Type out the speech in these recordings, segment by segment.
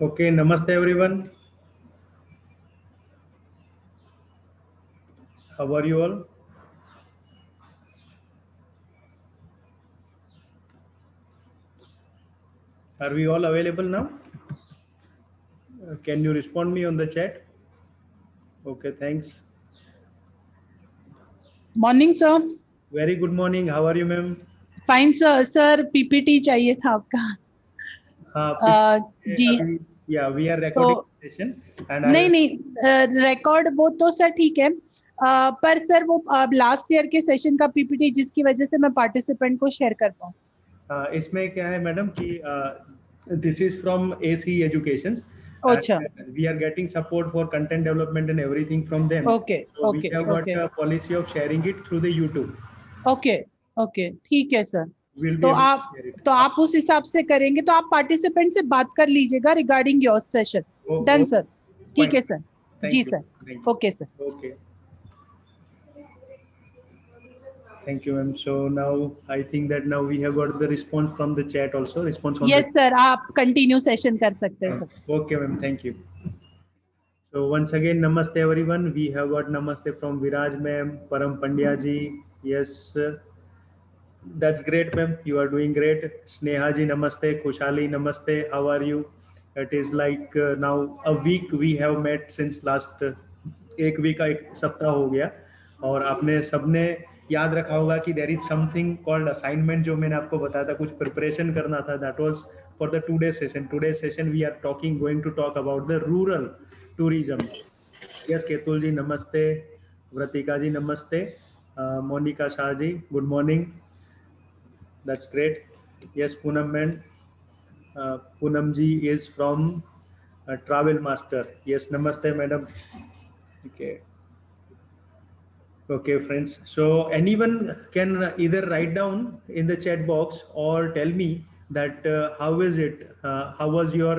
Okay, namaste everyone. How are you all? Are we all available now? Can you respond me on the chat? Okay, thanks. Morning sir. Very good morning. How are you, ma'am? Fine sir. Sir PPT चाहिए था आपका. हाँ, जी. अभी we are तो recording session and नहीं I'll नहीं, record वो तो सर ठीक है. पर सर वो लास्ट ईयर के सेशन का पीपीटी जिसकी वजह से मैं पार्टिसिपेंट को शेयर कर पाऊँ. इसमें क्या है मैडम कि this is from AC Educations अच्छा. and we are getting support for content development and everything from them. Okay So we okay have got okay a policy of sharing it through the YouTube. Okay okay ठीक है sir. We'll be तो able to आप share it. तो आप उस हिसाब से करेंगे तो आप पार्टिसिपेंट से बात कर लीजिएगा regarding your session. Oh, done oh, sir. ठीक है fine. सर. जी Thank you. Sir. Thank you. Okay sir. Okay. Thank you, ma'am. So now I think that now we have got the response from the chat also. Response on the yes sir, आप continue session कर सकते हैं sir. Okay, ma'am. Thank you. So once again, namaste everyone. We have got namaste from Viraj ma'am, Param Pandya ji. Yes, that's great, ma'am. You are doing great. Sneha ji, namaste. Kushali, namaste. How are you? It is like now a week we have met since last एक week का एक सप्ताह हो गया और आपने सबने याद रखा होगा कि there is something called assignment जो मैंने आपको बताया था कुछ प्रिपरेशन करना था that was for the today session we are talking going to talk about the rural tourism. Yes Ketul ji नमस्ते, व्रतिका जी नमस्ते, Monika Shah ji good morning, that's great. Yes Poonam man, Poonam ji is from travel master. Yes नमस्ते madam. Okay. Okay, friends. So anyone can either write down in the chat box or tell me that how is it? How was your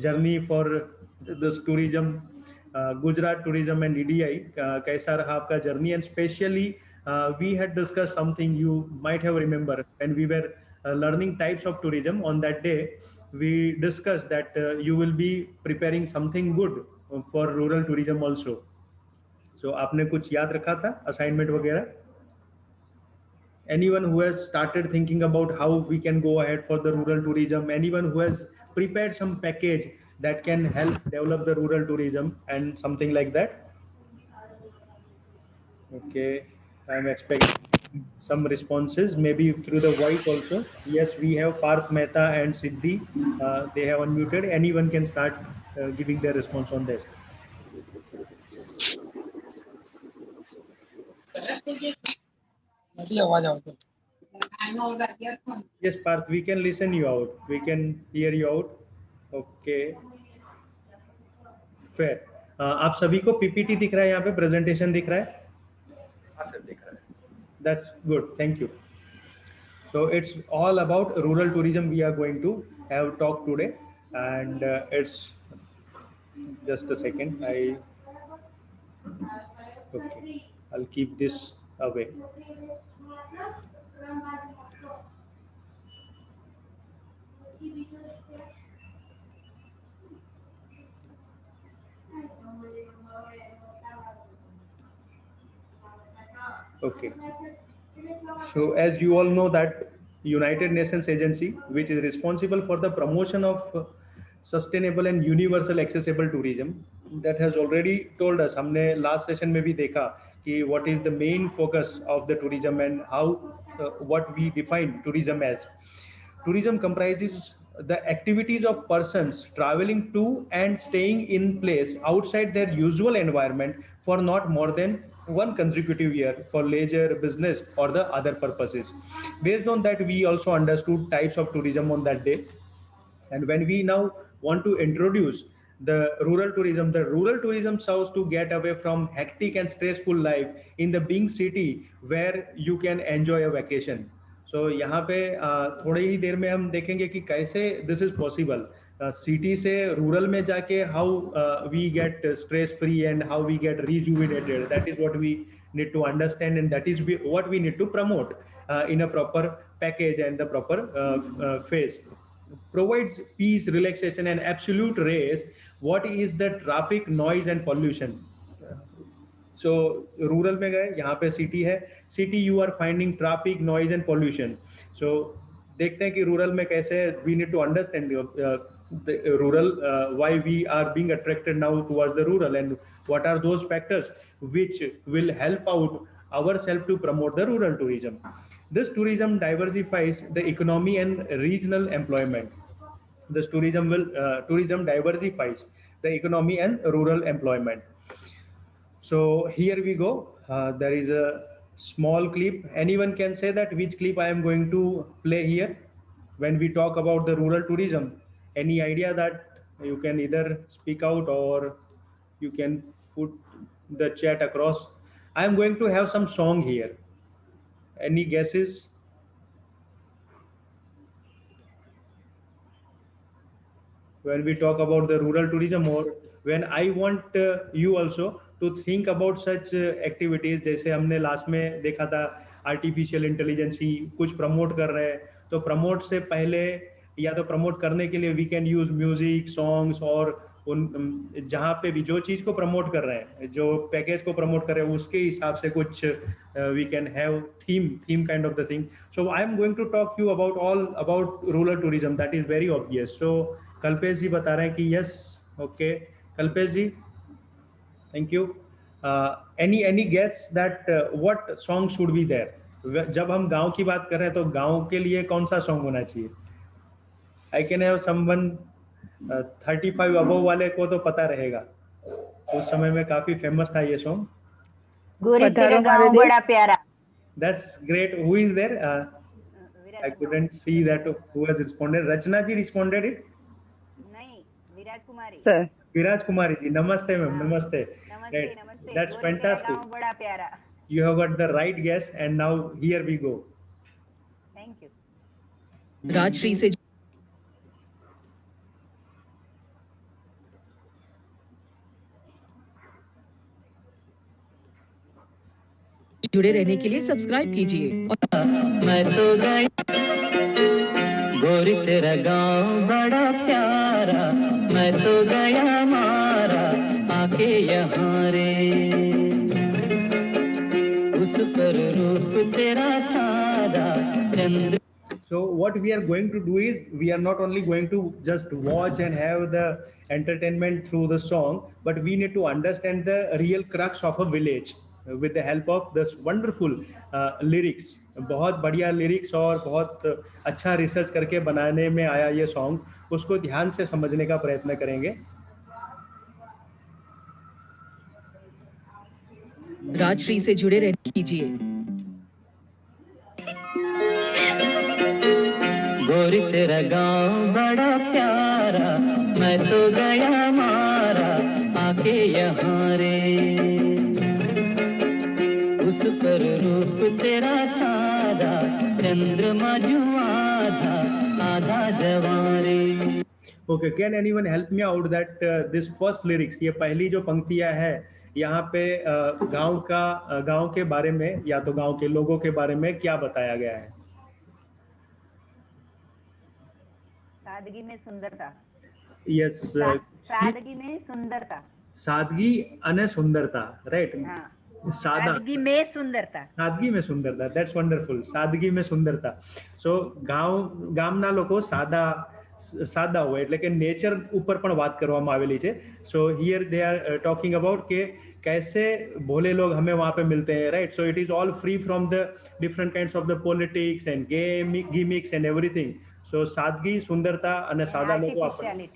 journey for this tourism, Gujarat tourism and EDI? कैसा रहा आपका journey? And specially, we had discussed something you might have remember when we were learning types of tourism on that day. We discussed that you will be preparing something good for rural tourism also. So आपने कुछ याद रखा था assignment वगैरह? Anyone who has started thinking about how we can go ahead for the rural tourism, anyone who has prepared some package that can help develop the rural tourism and something like that? Okay, I'm expecting some responses maybe through the voice also. Yes, we have Parth Mehta and Siddhi. They have unmuted. Anyone can start giving their response on this. Yes, Parth, we can listen you out. We can hear you out. Okay, fair. आप सभी को PPT दिख रहा है, यहाँ पे presentation दिख रहा है? हाँ सर दिख रहा है. That's good. Thank you. So it's all about rural tourism we are going to have talk today, and it's just a second. Okay. I'll keep this away. Okay. So as you all know that United Nations agency, which is responsible for the promotion of sustainable and universal accessible tourism, that has already told us. हमने last session में भी देखा कि what is the main focus of the tourism and how what we define tourism as. Tourism comprises the activities of persons traveling to and staying in place outside their usual environment for not more than one consecutive year for leisure, business, or the other purposes. Based on that, we also understood types of tourism on that day. And when we now want to introduce the rural tourism serves to get away from hectic and stressful life in the big city where you can enjoy a vacation. So यहाँ पे थोड़ी ही देर में हम देखेंगे कि कैसे this is possible city से rural में जाके how we get stress free and how we get rejuvenated. That is what we need to understand and that is what we need to promote in a proper package and the proper phase. provides peace, relaxation, and absolute rest. What is the traffic, noise, and pollution? So rural में गए, यहाँ पे city है, city you are finding traffic, noise and pollution. So देखते हैं कि rural में कैसे we need to understand rural, why we are being attracted now towards the rural and what are those factors which will help out ourselves to promote the rural tourism. This tourism diversifies the economy and regional employment. This tourism diversifies the economy and rural employment. So here we go. There is a small clip. Anyone can say that which clip I am going to play here when we talk about the rural tourism. Any idea that you can either speak out or you can put the chat across. I am going to have some song here. Any guesses? When we talk about the rural tourism, or when I want you also to think about such activities, जैसे हमने last में देखा था artificial intelligence ही कुछ promote कर रहे हैं, तो प्रमोट से पहले या तो प्रमोट करने के लिए we can use music, songs, और उन जहाँ पे भी जो चीज़ को प्रमोट कर रहे हैं, जो पैकेज को प्रमोट कर रहे हैं, उसके हिसाब से कुछ we can have theme kind of the thing. So I am going to talk you about all about rural tourism. That is very obvious. So Kalpesh ji बता रहे हैं कि yes. Okay Kalpesh ji, thank you. Any guess that what song should be there? जब हम गांव की बात कर रहे हैं तो गांव के लिए कौन सा सॉन्ग होना चाहिए? I can have someone 35 above वाले को तो पता रहेगा, उस समय में काफी फेमस था ये सॉन्ग. गोरी तेरा गाँव बड़ा प्यारा. That's great. Who is there? I couldn't see that who has responded. Rachna ji responded it? नहीं, विराज कुमारी. सर विराज कुमारी जी, नमस्ते मैम. नमस्ते. नमस्ते, नमस्ते. That's गोरी तेरा fantastic. गाँव बड़ा प्यारा. You have got the right guess, and now here we go. Thank you. Rajshri से जुड़े रहने के लिए सब्सक्राइब कीजिए. मैं तो गई गोरी तेरा गाँव बड़ा प्यारा, मैं तो गया मारा आके यहाँ रे, उस पर रूप तेरा सादा चंद्र. So what we are going to do is we are not only going to just watch and have the entertainment through the song, but we need to understand the real crux of a village with the help of this wonderful lyrics. बहुत बढ़िया lyrics और बहुत अच्छा research करके बनाने में आया ये सॉन्ग, उसको ध्यान से समझने का प्रयत्न करेंगे. राजश्री से जुड़े रहने कीजिए. गोरी तेरा गाँव बड़ा प्यारा, मैं तो गया मारा आके यहाँ रे, उस पर रूप तेरा सादा चंद्रमा जो आधा आधा जवारे. Okay, can anyone help me out that this first lyrics, ये पहली जो पंक्तियां है यहाँ पे गांव के बारे में या तो गांव के लोगों के बारे में क्या बताया गया है? सादगी में सुंदरता. Yes. सादगी में सुंदरता. सादगी अने सुंदरता, राइट? हाँ. सादगी में सुंदरता. सादगी में सुंदरता. That's wonderful. सादगी में सुंदरता. सो ગામના લોકો સાદા હોય એટલે કે નેચર ઉપર પણ વાત કરવામાં આવેલી છે. So here they are talking about કે कैसे भोले लोग हमें वहाँ पे मिलते हैं, right? So it is all free from the different kinds of the politics and gimmicks and everything. So सादगी, सुंदरता અને સાદા લોકો આપણે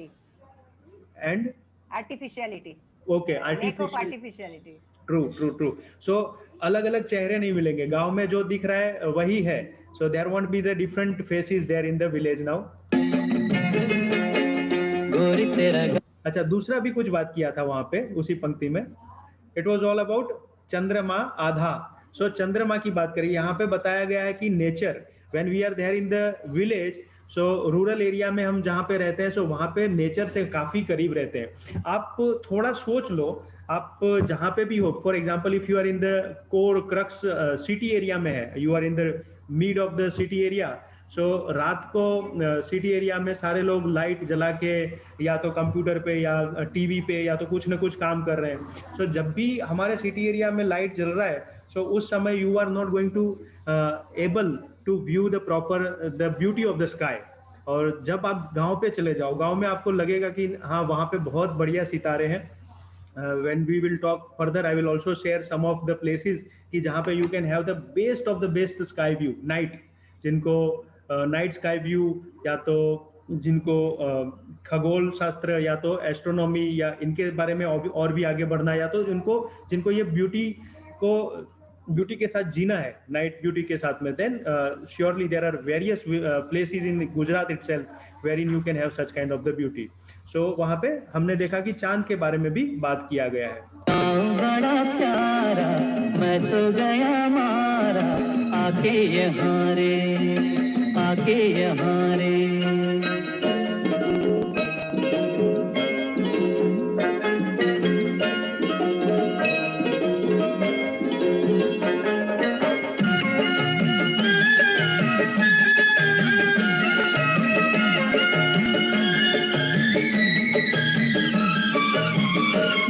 and artificiality. Okay artificiality. True. So अलग अलग चेहरे नहीं मिलेंगे गांव में, जो दिख रहा है वही है. So there won't be the different faces there in the village now. अच्छा, दूसरा भी कुछ बात किया था वहां पे उसी पंक्ति में. इट वाज ऑल अबाउट चंद्रमा आधा. सो चंद्रमा की बात करें, यहाँ पे बताया गया है कि nature, when we are there in the village, so rural area में हम जहाँ पे रहते हैं, सो वहाँ पे नेचर से काफी करीब रहते हैं. आप थोड़ा सोच लो, आप जहाँ पे भी हो, for example if you are in the core crux city area में है, you are in the mid of the city area, so रात को सिटी एरिया में सारे लोग लाइट जला के या तो कंप्यूटर पे या टीवी पे या तो कुछ ना कुछ काम कर रहे हैं. सो जब भी हमारे सिटी एरिया में लाइट जल रहा है, सो उस समय you are not going to able to view the proper the beauty of the sky. और जब आप गांव पे चले जाओ, गांव में आपको लगेगा कि हाँ वहाँ पे बहुत बढ़िया सितारे हैं. When we will talk further, I will also share some of the places कि जहाँ पे you can have the best of the best sky view night, जिनको नाइट स्काई व्यू या तो जिनको खगोल शास्त्र या तो एस्ट्रोनॉमी या इनके बारे में और भी आगे बढ़ना, या तो जिनको ये ब्यूटी के साथ जीना है, नाइट ब्यूटी के साथ में, then surely there are various places in Gujarat itself where in you can have such kind of the beauty. So वहाँ पे हमने देखा कि चांद के बारे में भी बात किया गया है. बड़ा प्यारा मैं तो गया मारा, आके यहाँ रे, आके यहाँ रे.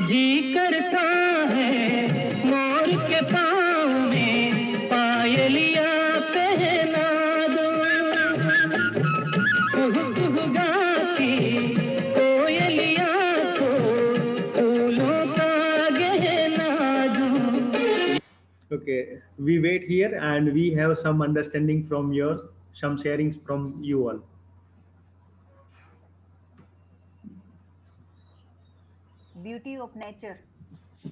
जी करता है मोर के पाँव में पायलिया पहना दूं, कुहू कुहू गाती कोयलिया को फूलों का गहना दूं. Okay, we wait here and we have some understanding from yours, some sharings from you all. Beauty of nature.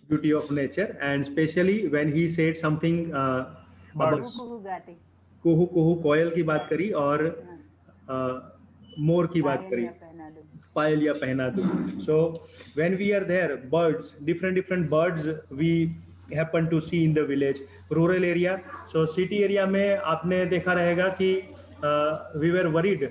Beauty of nature, and especially when he said something about कुहू गाते. कुहू कुहू कोयल की बात करी और मोर की बात करी, पायलिया पहना दो. पायलिया पहना दो. So when we are there, birds, different birds we happen to see in the village, rural area. So city area में आपने देखा रहेगा कि we were worried.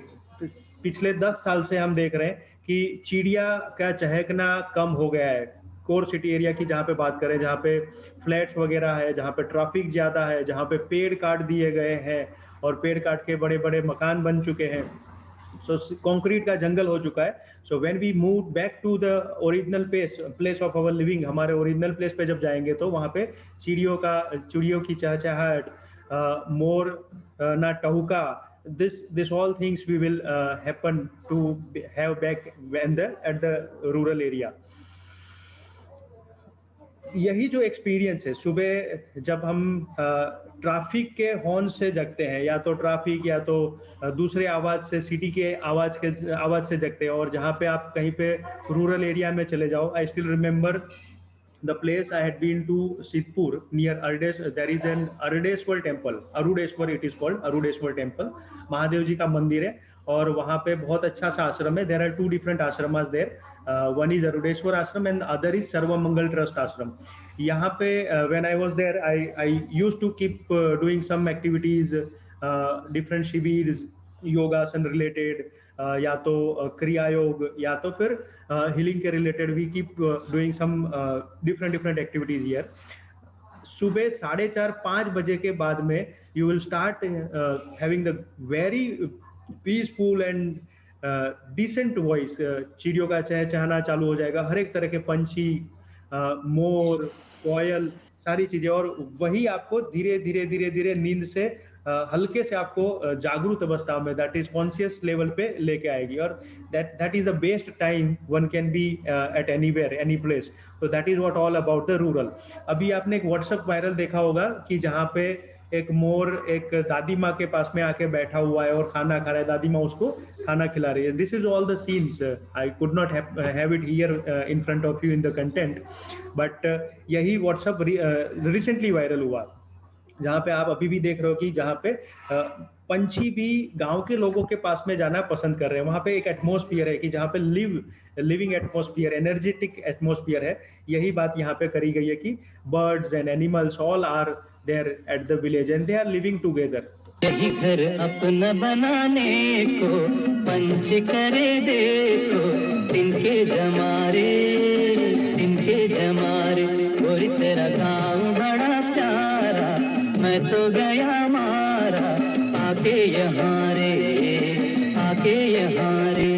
पिछले 10 साल से हम देख रहे हैं कि चिड़िया का चहकना कम हो गया है. कोर सिटी एरिया की जहाँ पे बात करें, जहाँ पे फ्लैट्स वगैरह है, जहाँ पे ट्रैफिक ज़्यादा है, जहाँ पे पेड़ काट दिए गए हैं और पेड़ काट के बड़े बड़े मकान बन चुके हैं. सो कंक्रीट का जंगल हो चुका है. So when we move back to the original place of our living, हमारे ओरिजिनल प्लेस पे जब जाएंगे तो वहाँ पे चिड़ियों की चहचहाहट, मोर ना टहुका, this all things we will happen to have back at the rural area. यही जो एक्सपीरियंस है, सुबह जब हम ट्रैफिक के हॉर्न से जगते हैं, या तो ट्रैफिक या तो दूसरे आवाज़ से, सिटी के आवाज़ से जगते हैं, और जहाँ पे आप कहीं पे रूरल एरिया में चले जाओ. I still remember the place I had been to Sidhpur near Ardes. There is an Ardeshwar temple, Arudeshwar it is called, Arudeshwar temple. Mahadev ji का मंदिर है और वहाँ पे बहुत अच्छा सा आश्रम है. There are 2 different ashramas there. One is Arudeshwar ashram and other is Sarvamangal Trust ashram. यहाँ पे when I was there, I used to keep doing some activities, different shivers, योगासन रिलेटेड, या तो क्रिया योग, या तो फिर हीलिंग के related. We keep doing some different activities here. सुबह 4:30-5 बजे के बाद में you will start having the very peaceful and decent voice. चिड़ियों का चहचहाना चालू हो जाएगा, हर एक तरह के पंछी, मोर, कोयल, सारी चीजें. और वही आपको धीरे धीरे नींद से हल्के से आपको जागरूक अवस्था में, दैट इज कॉन्शियस लेवल पे लेके आएगी. और that is the best time one can be at anywhere, any place. तो that is what all about the rural. अभी आपने एक व्हाट्सएप वायरल देखा होगा कि जहाँ पे एक मोर एक दादी माँ के पास में आके बैठा हुआ है और खाना खा रहा है, दादी माँ उसको खाना खिला रही है. This is all the scenes. I could not have it here in front of you in the content, but यही व्हाट्सएप रिसेंटली वायरल हुआ, जहाँ पे आप अभी भी देख रहे हो कि जहाँ पे पंछी भी गांव के लोगों के पास में जाना पसंद कर रहे हैं. वहाँ पे एक एटमॉस्फियर है कि जहाँ पे लिविंग एटमॉस्फियर, एनर्जेटिक एटमॉस्फियर है. यही बात यहाँ पे करी गई है कि birds and animals all are there at the village and they are living together. यही घर अपना बनाने को पंच करे देखो, तिनके जमारे और तेरा गाँव बड़ा प्यारा, मैं तो गया मारा, आके यहाँ रे, यहाँ रे।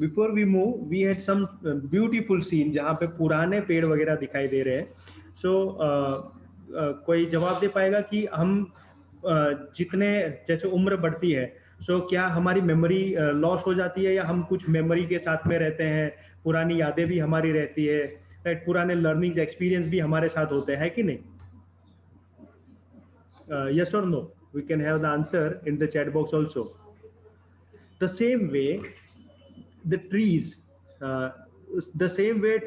Before we move we had some beautiful scene जहाँ पे पुराने पेड़ वगैरह दिखाई दे रहे हैं. सो कोई जवाब दे पाएगा कि हम जितने जैसे उम्र बढ़ती है सो क्या हमारी मेमोरी लॉस हो जाती है या हम कुछ मेमोरी के साथ में रहते हैं, पुरानी यादें भी हमारी रहती है, राइट, पुराने लर्निंग एक्सपीरियंस भी हमारे साथ होते हैं कि नहीं? Yes or no? We can have the answer in the chat box also. The same way, the trees,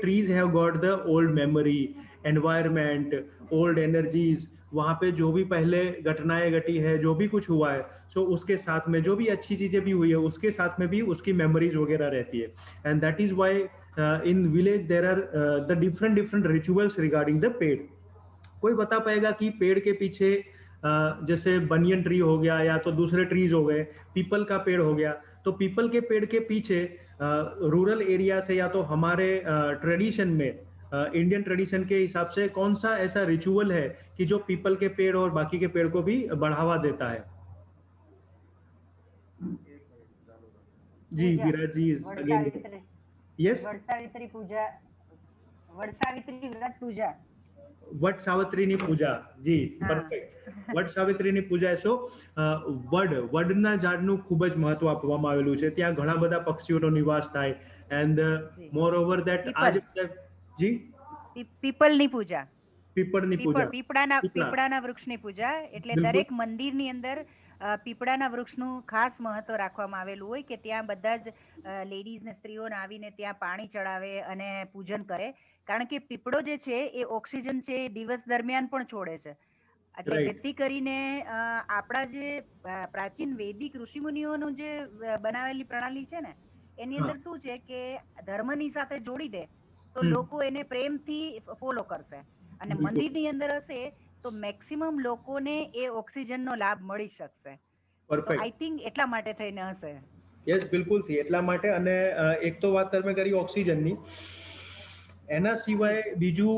trees have got the old memory, environment, old energies. वहाँ पे जो भी पहले घटनाएं घटी है, जो भी कुछ हुआ है, सो उसके साथ में जो भी अच्छी चीजें भी हुई है, उसके साथ में भी उसकी मेमोरीज वगैरह रहती है. And that is why in village there are the different rituals regarding the पेड़. कोई बता पाएगा कि पेड़ के पीछे जैसे बनियन ट्री हो गया या तो दूसरे ट्रीज हो गए, पीपल का पेड़ हो गया, तो पीपल के पेड़ के पीछे रूरल एरिया से या तो हमारे ट्रेडिशन में, इंडियन ट्रेडिशन के हिसाब से कौन सा ऐसा रिचुअल है कि जो पीपल के पेड़ और बाकी के पेड़ को भी बढ़ावा देता है? जी, विराज जी इज अगेन. यस, વડસાવિત્રી પૂજા, વડસાવિત્રી વ્રત પૂજા. વટ સાવિત્રીની પૂજા. જી, પરફેક્ટ. વટ સાવિત્રીની પૂજા. સો વડના ઝાડનું ખૂબ જ મહત્વ આપવામાં આવેલું છે. ત્યાં ઘણા બધા પક્ષીઓનો નિવાસ થાય. એન્ડ મોર ઓવર દેટ આજે જી પીપલની પૂજા, પીપળની પૂજા, પીપળાના વૃક્ષની પૂજા. એટલે દરેક મંદિરની અંદર પીપળાના વૃક્ષનું ખાસ મહત્વ રાખવામાં આવેલું હોય કે ત્યાં બધા જ લેડીઝ ને સ્ત્રીઓને આવીને ત્યાં પાણી ચડાવે અને પૂજન કરે. કારણ કે પીપળો જે છે એ ઓક્સિજન છે એ દિવસ દરમિયાન પણ છોડે છે. એટલે જેથી કરીને આપણા જે પ્રાચીન વૈદિક ઋષિમુનિઓનું જે બનાવેલી પ્રણાલી છે ને એની અંદર શું છે કે ધર્મની સાથે જોડી દે તો લોકો એને પ્રેમથી ફોલો કરશે. અને મંદિરની અંદર હશે તો મેક્સિમમ લોકોને એ ઓક્સિજનનો લાભ મળી શકશે. આઈ થિંક એટલા માટે થઈને હશે. યસ, બિલકુલથી એટલા માટે. અને એક તો વાત તમે કરી ઓક્સિજનની, એના સિવાય બીજું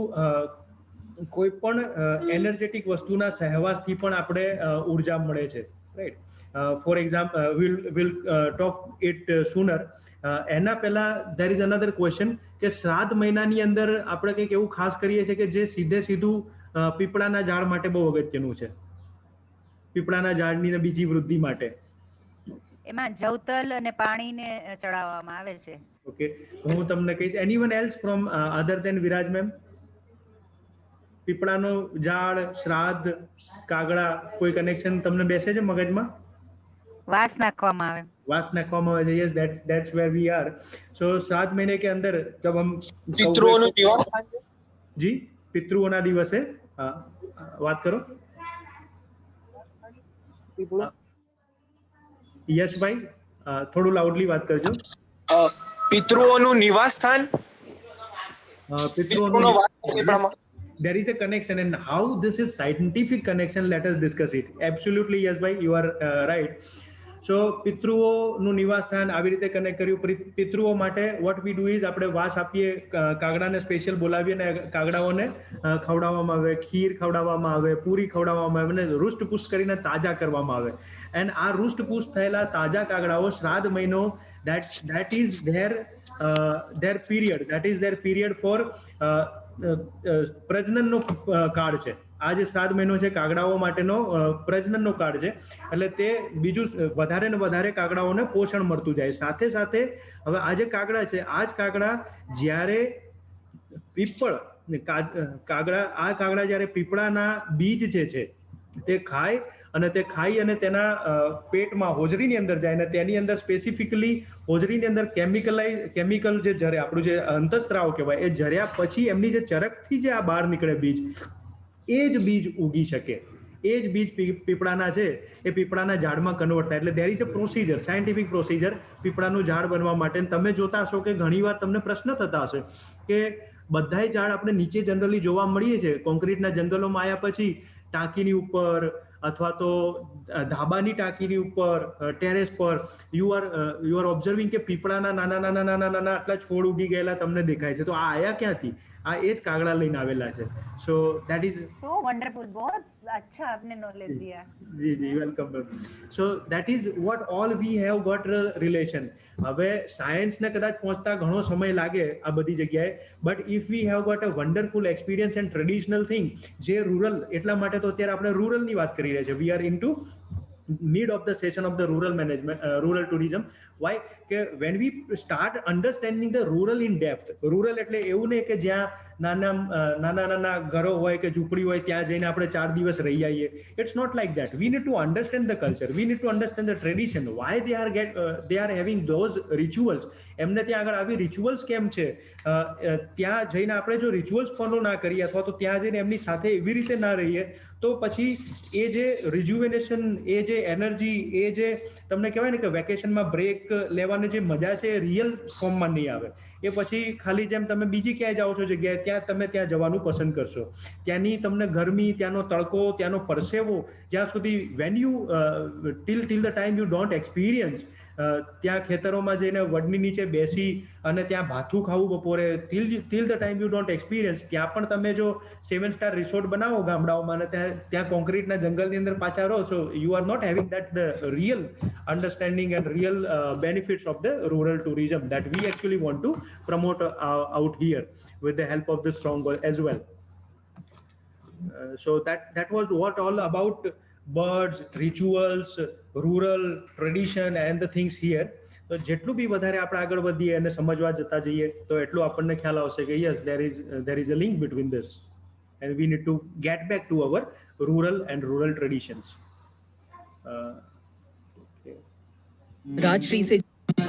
કોઈ પણ એનર્જેટિક વસ્તુના સહવાસથી પણ આપણે ઉર્જા મળે છે, right. For example will talk it sooner. એના પહેલા ધેર ઇઝ અનધર ક્વેશ્ચન કે શ્રાદ્ધ મહિનાની અંદર આપણે કંઈક એવું ખાસ કરીએ છીએ કે જે સીધું પીપળાના ઝાડ માટે બહુ અગત્યનું છે, પીપળાના ઝાડની ને બીજી વૃદ્ધિ માટે. એમાં જવતલ અને પાણીને ચડાવવામાં આવે છે. ઓકે, હું તમને કહીશ. Anyone else from other than Viraj ma'am? પીપળાનો ઝાડ, શ્રાદ્ધ, કાગડા, કોઈ કનેક્શન તમને બેસે છે મગજમાં? વાસ નાખવામાં આવે. वास नाखવામાં આવે છે. Yes, that's where we are. So 7 महीने के अंदर जब हम પિતૃઓનું નિવાસ જી પિતૃઓના દિવસે વાત કરો. યસ ભાઈ, થોડું લાઉડલી વાત કરજો. પિતૃઓનું નિવાસ સ્થાન, પિતૃઓનો there is a connection, and how this is scientific connection, let us discuss it. Absolutely yes bhai, you are right. So પિતૃઓનું નિવાસ સ્થાન આવી રીતે કનેક્ટ કર્યું. પિતૃઓ માટે what we do is આપણે વાસ આપીએ, કાગડાને સ્પેશિયલ બોલાવીએ અને કાગડાઓને ખવડાવવામાં આવે, ખીર ખવડાવવામાં આવે, પૂરી ખવડાવવામાં આવે અને રૂષ્ટપુષ્ટ કરીને તાજા કરવામાં આવે. એન્ડ આ રૂષ્ટપુષ્ટ થયેલા તાજા કાગડાઓ શ્રાદ્ધ મહિનો that is their period for પ્રજનનનો કાળ છે. આ જે શ્રાદ્ધ મહિનો છે કાગડાઓ માટેનો પ્રજનનનો કાળ છે. એટલે તે બીજું વધારે ને વધારે કાગડાઓને પોષણ મળતું જાય. સાથે સાથે હવે આ જે કાગડા છે, આ જ કાગડા જ્યારે કાગડા જ્યારે પીપળાના બીજ જે છે તે ખાય અને તે ખાઈ અને તેના પેટમાં હોજરીની અંદર જાય અને તેની અંદર સ્પેસિફિકલી હોજરીની અંદર કેમિકલ જે ઝરે, આપણું જે અંતસ્ત્રાવ કહેવાય, એ ઝર્યા પછી એમની જે ચરકથી જે આ બહાર નીકળે બીજ, એ જ બીજ ઉગી શકે. એ એ જ બીજ પીપળાના છે એ પીપળાના ઝાડમાં કન્વર્ટ થાય. એટલે there is a procedure, scientific procedure પીપળાનું ઝાડ બનવા માટે. તમે જોતા હશો કે ઘણીવાર તમને પ્રશ્ન થતા હશે કે બધાય ઝાડ આપણે નીચે જનરલી જોવા મળીએ છીએ કોન્ક્રીટના જંગલોમાં આવ્યા પછી ટાંકીની ઉપર અથવા તો ધાબાની ટાંકીની ઉપર ટેરેસ પર યુ આર ઓબ્ઝર્વિંગ કે પીપળાના નાના નાના નાના નાના આટલા છોડ ઉગી ગયેલા તમને દેખાય છે. તો આ આયા ક્યાંથી? આ એ જ કાગડા લઈને આવેલા છે. So that is So wonderful. बहुत अच्छा आपने नॉलेज दिया. જી જી welcome. So that is what all we have got relation. હવે સાયન્સને કદાચ પહોંચતા ઘણો સમય લાગે આ બધી જગ્યાએ, but if we have got a wonderful experience and traditional thing, જે રૂરલ, એટલા માટે તો અત્યારે આપણે રૂરલની વાત કરી રહ્યા છીએ. We are into mid of the session of the rural management, rural tourism. Why? કે when we start understanding the rural in depth, rural એટલે એવું નહીં કે જ્યાં નાના ઘરો હોય કે ઝૂંપડી હોય ત્યાં જઈને આપણે 4 દિવસ રહી આવીએ. It's not like that. We need to understand the culture, we need to understand the tradition, why they are having those rituals. એમને ત્યાં આગળ આવી રિચ્યુઅલ્સ કેમ છે, ત્યાં જઈને આપણે જો રિચ્યુઅલ્સ ફોલો ના કરીએ અથવા તો ત્યાં જઈને એમની સાથે એવી રીતે ના રહીએ તો પછી એ જે રિજ્યુવેનેશન, એ જે એનર્જી, એ જે તમને કહેવાય ને કે વેકેશનમાં બ્રેક લેવાની જે મજા છે એ રિયલ ફોર્મમાં નહીં આવે. એ પછી ખાલી જેમ તમે બીજી ક્યાંય જાઓ છો જગ્યાએ ત્યાં તમે ત્યાં જવાનું પસંદ કરશો. ત્યાંની તમને ગરમી, ત્યાંનો તડકો, ત્યાંનો પરસેવો, જ્યાં સુધી when you till the time you don't experience, ત્યાં ખેતરોમાં જઈને વડની નીચે બેસી અને ત્યાં ભાથું ખાવું બપોરે, till the time you don't experience. ત્યાં પણ તમે જો 7 સ્ટાર રિસોર્ટ બનાવો ગામડાઓમાં અને ત્યાં કોન્ક્રીટના જંગલની અંદર પાછા રહો છો, you are not having that the real understanding and real benefits of the rural tourism that we actually want to promote out here with the help of the strong as well. So that was what all about birds, rituals, rural tradition and the things here. તો જેટલું બી વધારે આપણે આગળ વધીએ અને સમજવા જતા જઈએ તો એટલું આપણને ખ્યાલ આવશે કે yes, there is a link between this and we need to get back to our rural traditions. Rajshree से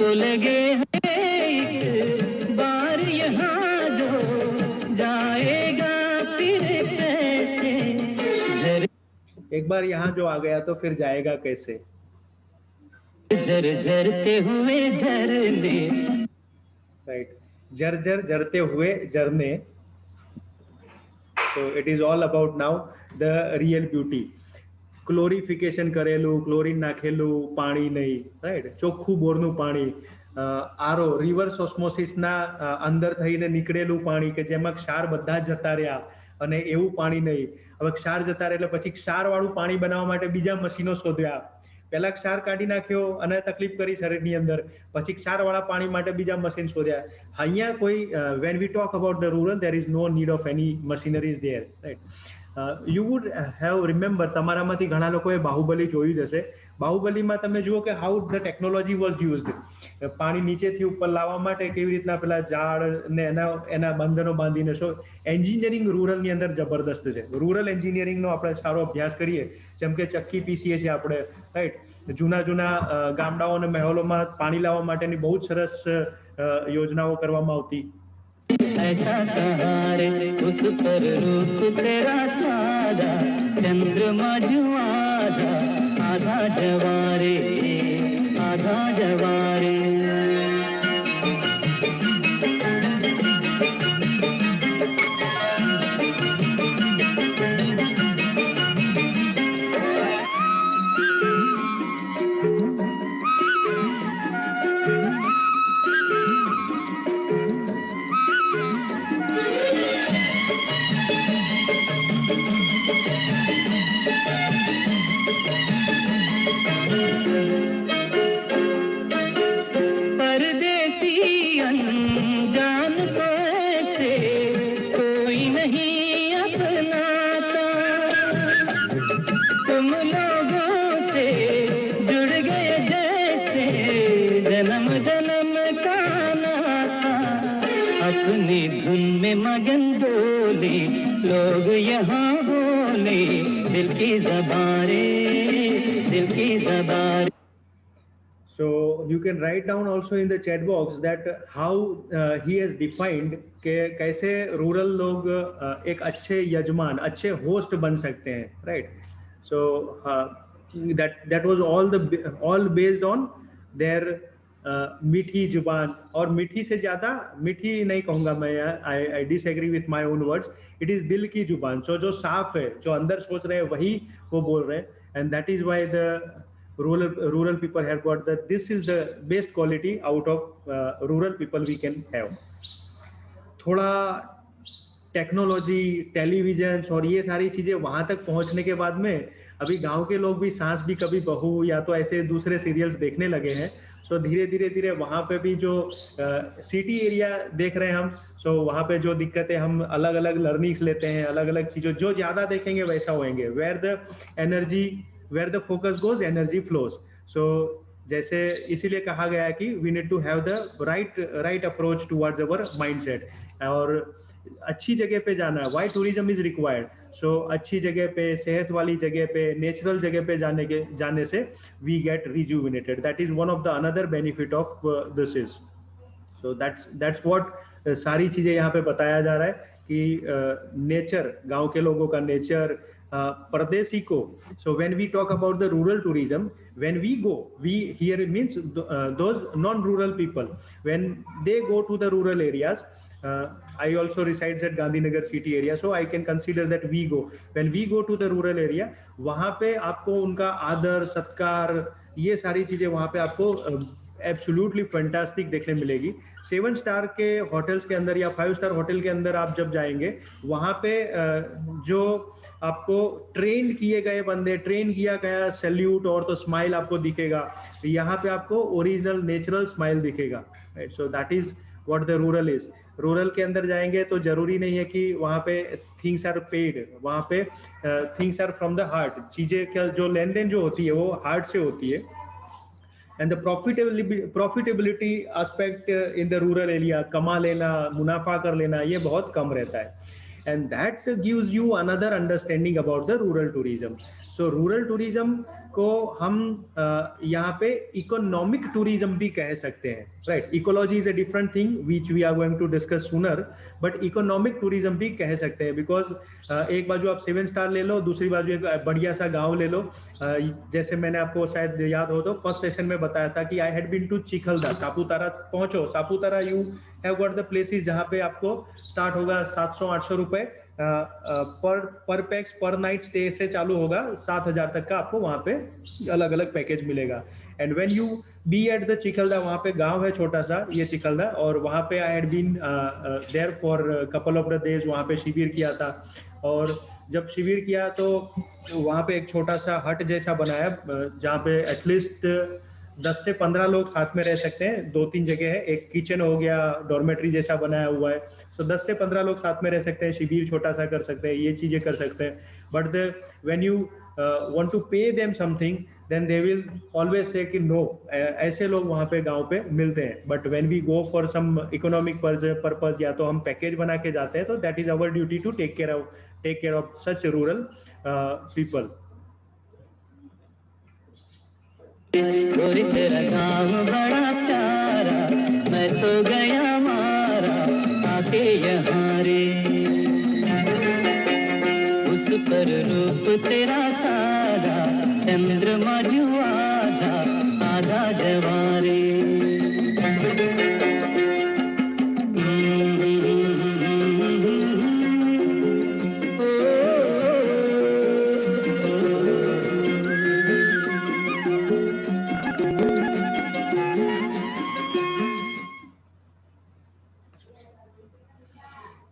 तो लगे हैं एक बार यहाँ जो जाएगा फिर कैसे, एक बार यहाँ जो आ गया तो फिर जाएगा कैसे. झरते हुए झरने, राइट, झरते हुए झरने. So it is all about now the real beauty. ક્લોરિફિકેશન કરેલું, ક્લોરીન નાખેલું પાણી નહીં, રાઈટ, ચોખ્ખું બોરનું પાણી, આરો રિવર્સ ઓસ્મોસિસના અંદર થઈને નીકળેલું પાણી કે જેમાં ક્ષાર બધા જતા રહ્યા અને એવું પાણી નહીં. હવે ક્ષાર જતા રહે એટલે પછી ક્ષારવાળું પાણી બનાવવા માટે બીજા મશીનો શોધ્યા. પહેલા ક્ષાર કાઢી નાખ્યો અને તકલીફ કરી શરીરની અંદર, પછી ક્ષારવાળા પાણી માટે બીજા મશીન શોધ્યા. અહીંયા કોઈ when we talk about the rural, there is no need of any machineries there, right. You would have remember, તમારામાંથી ઘણા લોકોએ બાહુબલી જોયું જ હશે. બાહુબલીમાં તમે જુઓ કે how the technology was used. પાણી નીચેથી ઉપર લાવવા માટે કેવી રીતના પેલા ઝાડ ને એના બંધનો બાંધીને. સો એન્જિનિયરિંગ રૂરલની અંદર જબરદસ્ત છે. રૂરલ એન્જિનિયરિંગનો આપણે સારો અભ્યાસ કરીએ, જેમ કે ચક્કી પીસીએ છીએ આપણે, રાઈટ. જૂના ગામડાઓ અને મહેલોમાં પાણી લાવવા માટેની બહુ જ સરસ યોજનાઓ કરવામાં આવતી. ऐसा कहाँ रे उस पर रूप तेरा सादा, चंद्रमा जो आधा आधा जवारे, आधा जवारे. अपनी धुन में मगन डोले लोग यहाँ बोले, दिल की ज़बारे, दिल की ज़बारे. So you can write down also in the chat box that how he has defined कि कैसे रूरल लोग एक अच्छे यजमान, अच्छे होस्ट बन सकते हैं, right? So that was all based on their मीठी जुबान. और मीठी से ज्यादा मीठी नहीं कहूंगा मैं, I disagree with my own words. It is दिल की जुबान. सो जो साफ है, जो अंदर सोच रहे हैं वही वो बोल रहे हैं. And that is why the rural people have got that. This is the best quality out of rural people we can have. थोड़ा टेक्नोलॉजी, टेलीविजन और ये सारी चीजें वहां तक पहुंचने के बाद में अभी गांव के लोग भी सास भी कभी बहू या तो ऐसे दूसरे सीरियल्स देखने लगे हैं. सो धीरे धीरे वहां पे भी जो सिटी एरिया देख रहे हैं हम, सो वहां पे जो दिक्कतें, हम अलग अलग लर्निंग्स लेते हैं, अलग अलग चीजों जो ज्यादा देखेंगे वैसा होएंगे. Where the focus goes energy flows. So जैसे इसीलिए कहा गया है कि we need to have the right approach towards our mindset. और अच्छी जगह पे जाना है. Why tourism is required. So अच्छी जगह पे, सेहत वाली जगह पे, नेचुरल जगह पे जाने से we get rejuvenated. That is one of the another benefit of this is. So that's what सारी चीजें यहाँ पे बताया जा रहा है कि नेचर, गांव के लोगों का नेचर, परदेसी को. So when we talk about the rural tourism, when we go, we here means those non-rural people, when they go to the rural areas. I also resides at Gandhinagar city area, so I can consider that we go. When we go to the rural area, वहाँ पे आपको उनका आदर सत्कार, ये सारी चीजें वहाँ पे आपको एब्सोल्युटली फैंटास्टिक देखने मिलेगी. 7 स्टार के होटल्स के अंदर या 5 स्टार होटल के अंदर आप जब जाएंगे, वहाँ पे जो आपको ट्रेन किए गए बंदे, ट्रेन किया गया सैल्यूट और तो स्माइल आपको दिखेगा. यहाँ पे आपको ओरिजिनल नेचुरल स्माइल दिखेगा. So that is what the rural is. Rural के अंदर जाएंगे तो जरूरी नहीं है कि वहाँ पे थिंग्स आर पेड. वहाँ पे things are from the heart. चीजें जो लेन देन जो होती है वो हार्ट से होती है. And the profitability aspect in the rural area, कमा लेना, मुनाफा कर लेना, ये बहुत कम रहता है. And that gives you another understanding about the rural tourism. So rural tourism को हम यहाँ पे economic tourism भी कह सकते हैं, right? Ecology is a different thing which we are going to discuss sooner, but economic tourism भी कह सकते हैं because एक बाजू आप 7 स्टार ले लो, दूसरी बाजू एक बढ़िया सा गांव ले लो. जैसे मैंने आपको शायद याद हो तो फर्स्ट सेशन में बताया था कि I had been to चिखलदा. Saputara पहुंचो. Saputara you have got the places जहाँ पे आपको स्टार्ट होगा 700-800 रुपए पर पैक्स पर नाइट स्टे से चालू होगा. 7,000 तक का आपको वहाँ पे अलग अलग पैकेज मिलेगा. And when you be at the Chikhalda, वहाँ पे गांव है छोटा सा ये चिखलदा, और वहाँ पे I had been there for couple of the days. वहाँ पे शिविर किया था, और जब शिविर किया तो वहाँ पे एक छोटा सा हट जैसा बनाया जहाँ पे एटलीस्ट 10 से 15 लोग साथ में रह सकते हैं. 2-3 जगह है, एक किचन हो गया, डॉर्मेट्री जैसा बनाया हुआ है. तो 10 से 15 लोग साथ में रह सकते हैं, शिविर छोटा सा कर सकते हैं, ये चीजें कर सकते हैं. But when you want to pay them something, then they will always say कि नो. ऐसे लोग वहाँ पे गांव पे मिलते हैं. But when we go for some economic purpose या तो हम पैकेज बना के जाते हैं, तो that is our duty to take care of such rural people. गोरी तेरा गाँव बड़ा प्यारा, मैं तो गया मारा आके यहाँ रे. उस पर रूप तेरा सादा, चंद्रमा जो आधा आधा जवारे.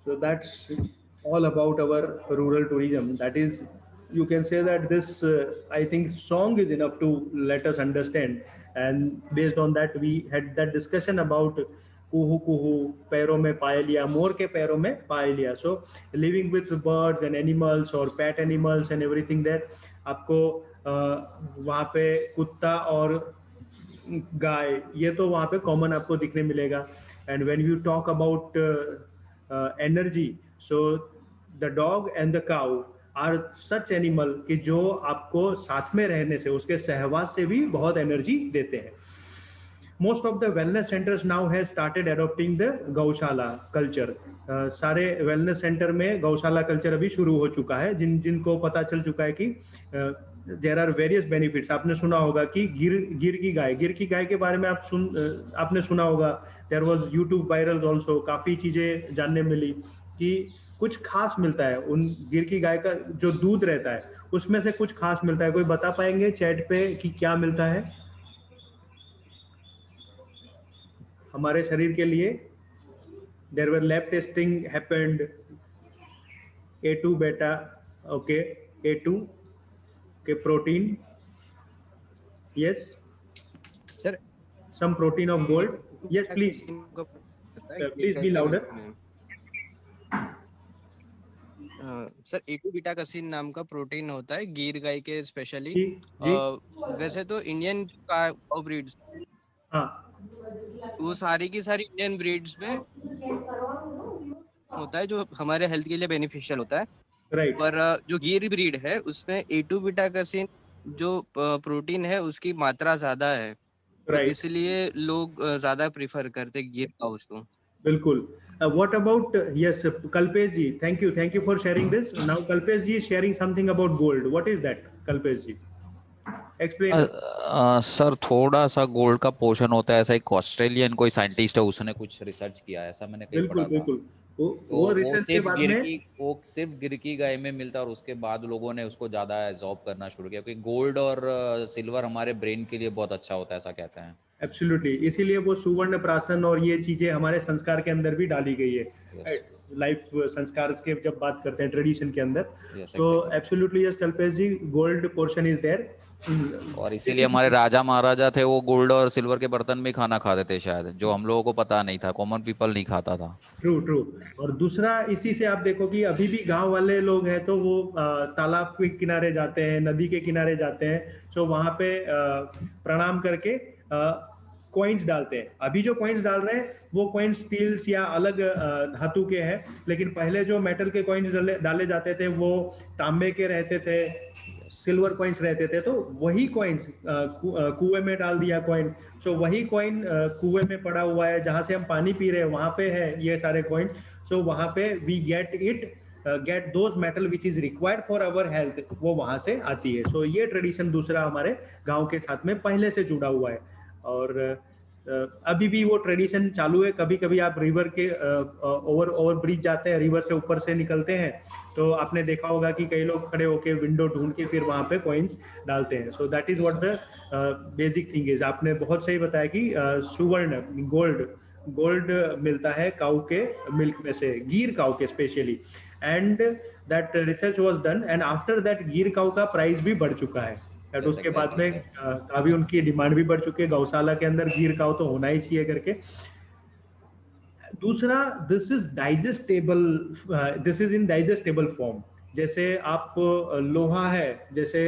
So that's all about our rural tourism. That is, you can say that this I think song is enough to let us understand. And based on that, we had that discussion about kuhu kuhu, पैरों में पाए लिया, मोर के पैरों में पाए लिया. So living with birds and animals or pet animals and everything that आपको वहाँ पे कुत्ता और गाय, ये तो वहाँ पे कॉमन आपको दिखने मिलेगा. And when you talk about energy, so the dog and the cow are such animal कि जो आपको साथ में रहने से, उसके सहवास से भी बहुत एनर्जी देते हैं. Most of the wellness centers now has started adopting the Gaushala culture. सारे वेलनेस सेंटर में गौशाला कल्चर अभी शुरू हो चुका है, जिनको पता चल चुका है कि देयर आर वेरियस बेनिफिट्स। आपने सुना होगा कि गिर की गाय के बारे में आपने सुना होगा, there was YouTube viral also, काफ़ी चीज़ें जानने मिली कि कुछ खास मिलता है उन गिर की गाय का जो दूध रहता है उसमें से कुछ खास मिलता है। कोई बता पाएंगे चैट पे कि क्या मिलता है हमारे शरीर के लिए? There were lab testing happened, A2 beta, okay, A2 के protein, yes, sir some protein of gold, yes please, please be louder. Sir A2 beta casein नाम का प्रोटीन होता है गिर गाय के स्पेशली। जी जी वैसे तो इंडियन काउ ब्रीड्स, हाँ वो सारी की सारी इंडियन ब्रीड्स में होता है जो हमारे हेल्थ के लिए बेनिफिशियल होता है। राइट पर जो गिर ब्रीड है उसमें A2 बीटा कसिन जो प्रोटीन है उसकी मात्रा ज्यादा है, तो राइट इसलिए लोग ज्यादा प्रिफर करते गिर काउस को। बिल्कुल। What about yes Kalpesh ji, thank you for sharing this. Now Kalpesh ji is sharing something about gold. What is that Kalpesh ji? Explain us. Sir थोड़ा सा गोल्ड का पोर्शन होता है, ऐसा एक ऑस्ट्रेलियन कोई साइंटिस्ट है उसने कुछ रिसर्च किया है, ऐसा मैंने कहीं बिल्कुल पढ़ा था। बिल्कुल तो वो रिसर्च के बाद में वो सिर्फ गिर की गाय में मिलता है और उसके बाद लोगों ने उसको ज़्यादा एब्जॉर्ब करना शुरू किया, क्योंकि गोल्ड और सिल्वर हमारे ब्रेन के लिए बहुत अच्छा होता है, ऐसा कहते हैं। एब्सोल्युटली, इसीलिए वो सुवर्ण प्राशन और ये चीजें हमारे संस्कार के अंदर भी डाली गई है। लाइफ संस्कार के जब बात करते हैं ट्रेडिशन के अंदर, तो absolutely yes Kalpesh ji, gold portion is there. और इसीलिए हमारे राजा महाराजा थे वो गोल्ड और सिल्वर के बर्तन में खाना खाते थे शायद, जो हम लोगों को पता नहीं था, कॉमन पीपल नहीं खाता था। True true. और दूसरा इसी से आप देखो कि अभी भी गांव वाले लोग हैं तो वो तालाब के किनारे जाते हैं, नदी के किनारे जाते हैं, तो वहां पे प्रणाम करके कॉइन्स डालते हैं। अभी जो कॉइन्स डाल रहे हैं वो कॉइन्स स्टील्स या अलग धातु के हैं, लेकिन पहले जो मेटल के कॉइन्स डाले जाते थे वो तांबे के रहते थे, सिल्वर कॉइन्स रहते थे। तो वही कॉइन्स कुएं में डाल दिया कॉइन, सो वही कॉइन कुएं में पड़ा हुआ है, जहां से हम पानी पी रहे हैं वहां पे है ये सारे कॉइन्स। सो वहां पे we get those metal which is required for our health, वो वहां से आती है। सो ये ट्रेडिशन दूसरा हमारे गांव के साथ में पहले से जुड़ा हुआ है, और अभी भी वो ट्रेडिशन चालू है। कभी कभी आप रिवर के ओवर ब्रिज जाते हैं, रिवर से ऊपर से निकलते हैं, तो आपने देखा होगा कि कई लोग खड़े होके विंडो ढूंढ के फिर वहां पे कॉइन्स डालते हैं। So that is what the basic thing is. आपने बहुत सही बताया कि सुवर्ण गोल्ड मिलता है काऊ के मिल्क में से, गिर काऊ के specially, and that research was done, and after that गिर काऊ का प्राइस भी बढ़ चुका है। उसके बाद में काफी उनकी डिमांड भी बढ़ चुकी है, गौशाला के अंदर गिर काऊ तो होना ही चाहिए करके। दूसरा, this is digestible, this is in digestible form. जैसे आप लोहा है, जैसे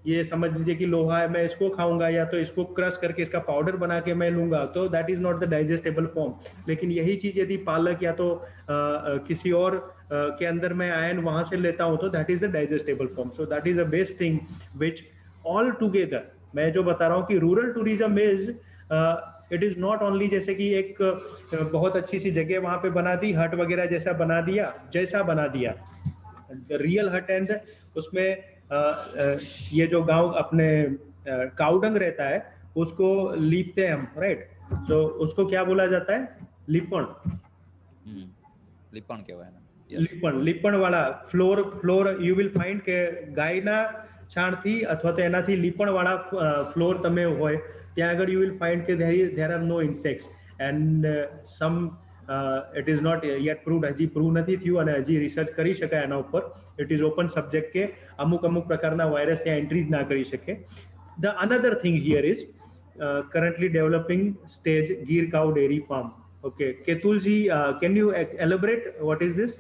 ये समझ लीजिए कि लोहा है, मैं इसको खाऊंगा या तो इसको क्रश करके इसका पाउडर बना के मैं लूंगा, तो that is not the digestible form. लेकिन यही चीज यदि पालक या तो किसी और के अंदर मैं आयन वहां से लेता हूं, तो that is the digestible form. So that is the best thing which all together, मैं जो बता रहा हूँ कि rural tourism is it is not only जैसे कि एक बहुत अच्छी सी जगह वहां पे बना दी, हट वगैरह जैसा बना दिया रियल हट, एंड उसमें ये जो गांव अपने काउडंग रहता है उसको लीपते हैं हम, राइट? तो उसको क्या बोला जाता है? लिपण क्या है? लिपण वाला फ्लोर यू विल फाइंड के गायना છાણથી અથવા તો એનાથી લીપણવાળા ફ્લોર તમે હોય ત્યાં આગળ યુ વિલ ફાઇન્ડ કે there are no insects, and some it is not yet proved, હજી પ્રૂવ નથી થયું અને હજી રિસર્ચ કરી શકાય એના ઉપર. ઇટ ઇઝ ઓપન સબ્જેક્ટ કે અમુક પ્રકારના વાયરસ ત્યાં એન્ટ્રી જ ના કરી શકે. The another thing here is currently developing stage Gir cow dairy farm. Okay, Ketulji, can you elaborate what is this?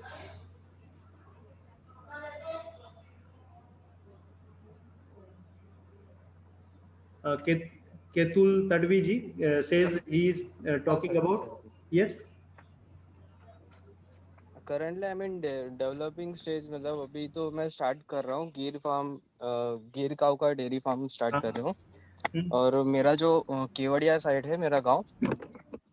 Ketul Tadvi ji says he is talking about, yes. Currently I mean developing stage, मतलब अभी तो मैं start कर रहा हूँ गिर काऊ का dairy farm start कर रहा हूँ। और मेरा जो केवड़िया साइड है मेरा गांव,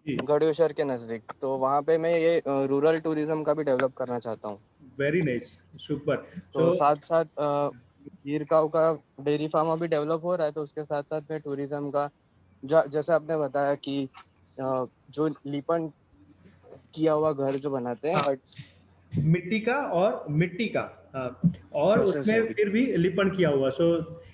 गढ़ेश्वर के नजदीक, तो वहाँ पे मैं ये रूरल टूरिज्म का भी डेवलप करना चाहता हूँ। Very nice, super. तो साथ साथ गिर काऊ का डेयरी फार्म अभी डेवलप हो रहा है, तो उसके साथ साथ में टूरिज्म का जैसे आपने बताया कि जो लिपन किया हुआ घर जो बनाते हैं, मिट्टी का और मिट्टी का, और उसमें फिर भी लिपण किया हुआ। सो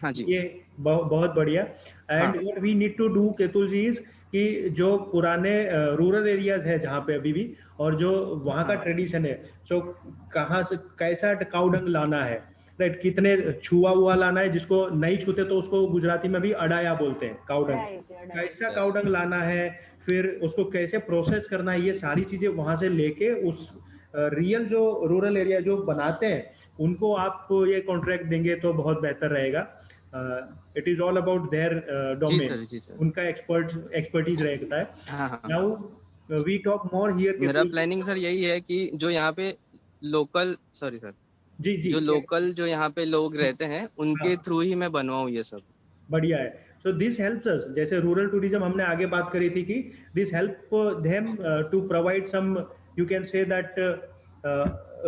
हाँ जी, ये बहुत बढ़िया। And what we need to do Ketul ji is कि जो पुराने रूरल एरियाज है जहाँ पे अभी भी, और जो वहाँ का ट्रेडिशन है, सो कहाँ से कैसा काउडंग लाना है, राइट, कितने छुआ हुआ लाना है, जिसको नहीं छूते तो उसको गुजराती में भी अडाया बोलते हैं, काउडंग, कैसा काउडंग लाना है, फिर उसको कैसे प्रोसेस करना है, ये सारी चीजें वहाँ से लेके उस रियल जो रूरल एरिया जो बनाते हैं उनको आप ये कॉन्ट्रैक्ट देंगे तो बहुत बेहतर रहेगा। It is all about their domain, उनका एक्सपर्टीज रहता है। Now we talk more here. मेरा प्लानिंग सर यही है कि जो यहाँ पे लोकल, सॉरी सर, जी जी, जो लोकल जो यहाँ पे लोग रहते हैं उनके थ्रू ही मैं बनवाऊँ ये सब। बढ़िया है। सो दिस हेल्प्स अस, जैसे रूरल टूरिज्म हमने आगे बात करी थी कि this help them to provide some, you can say that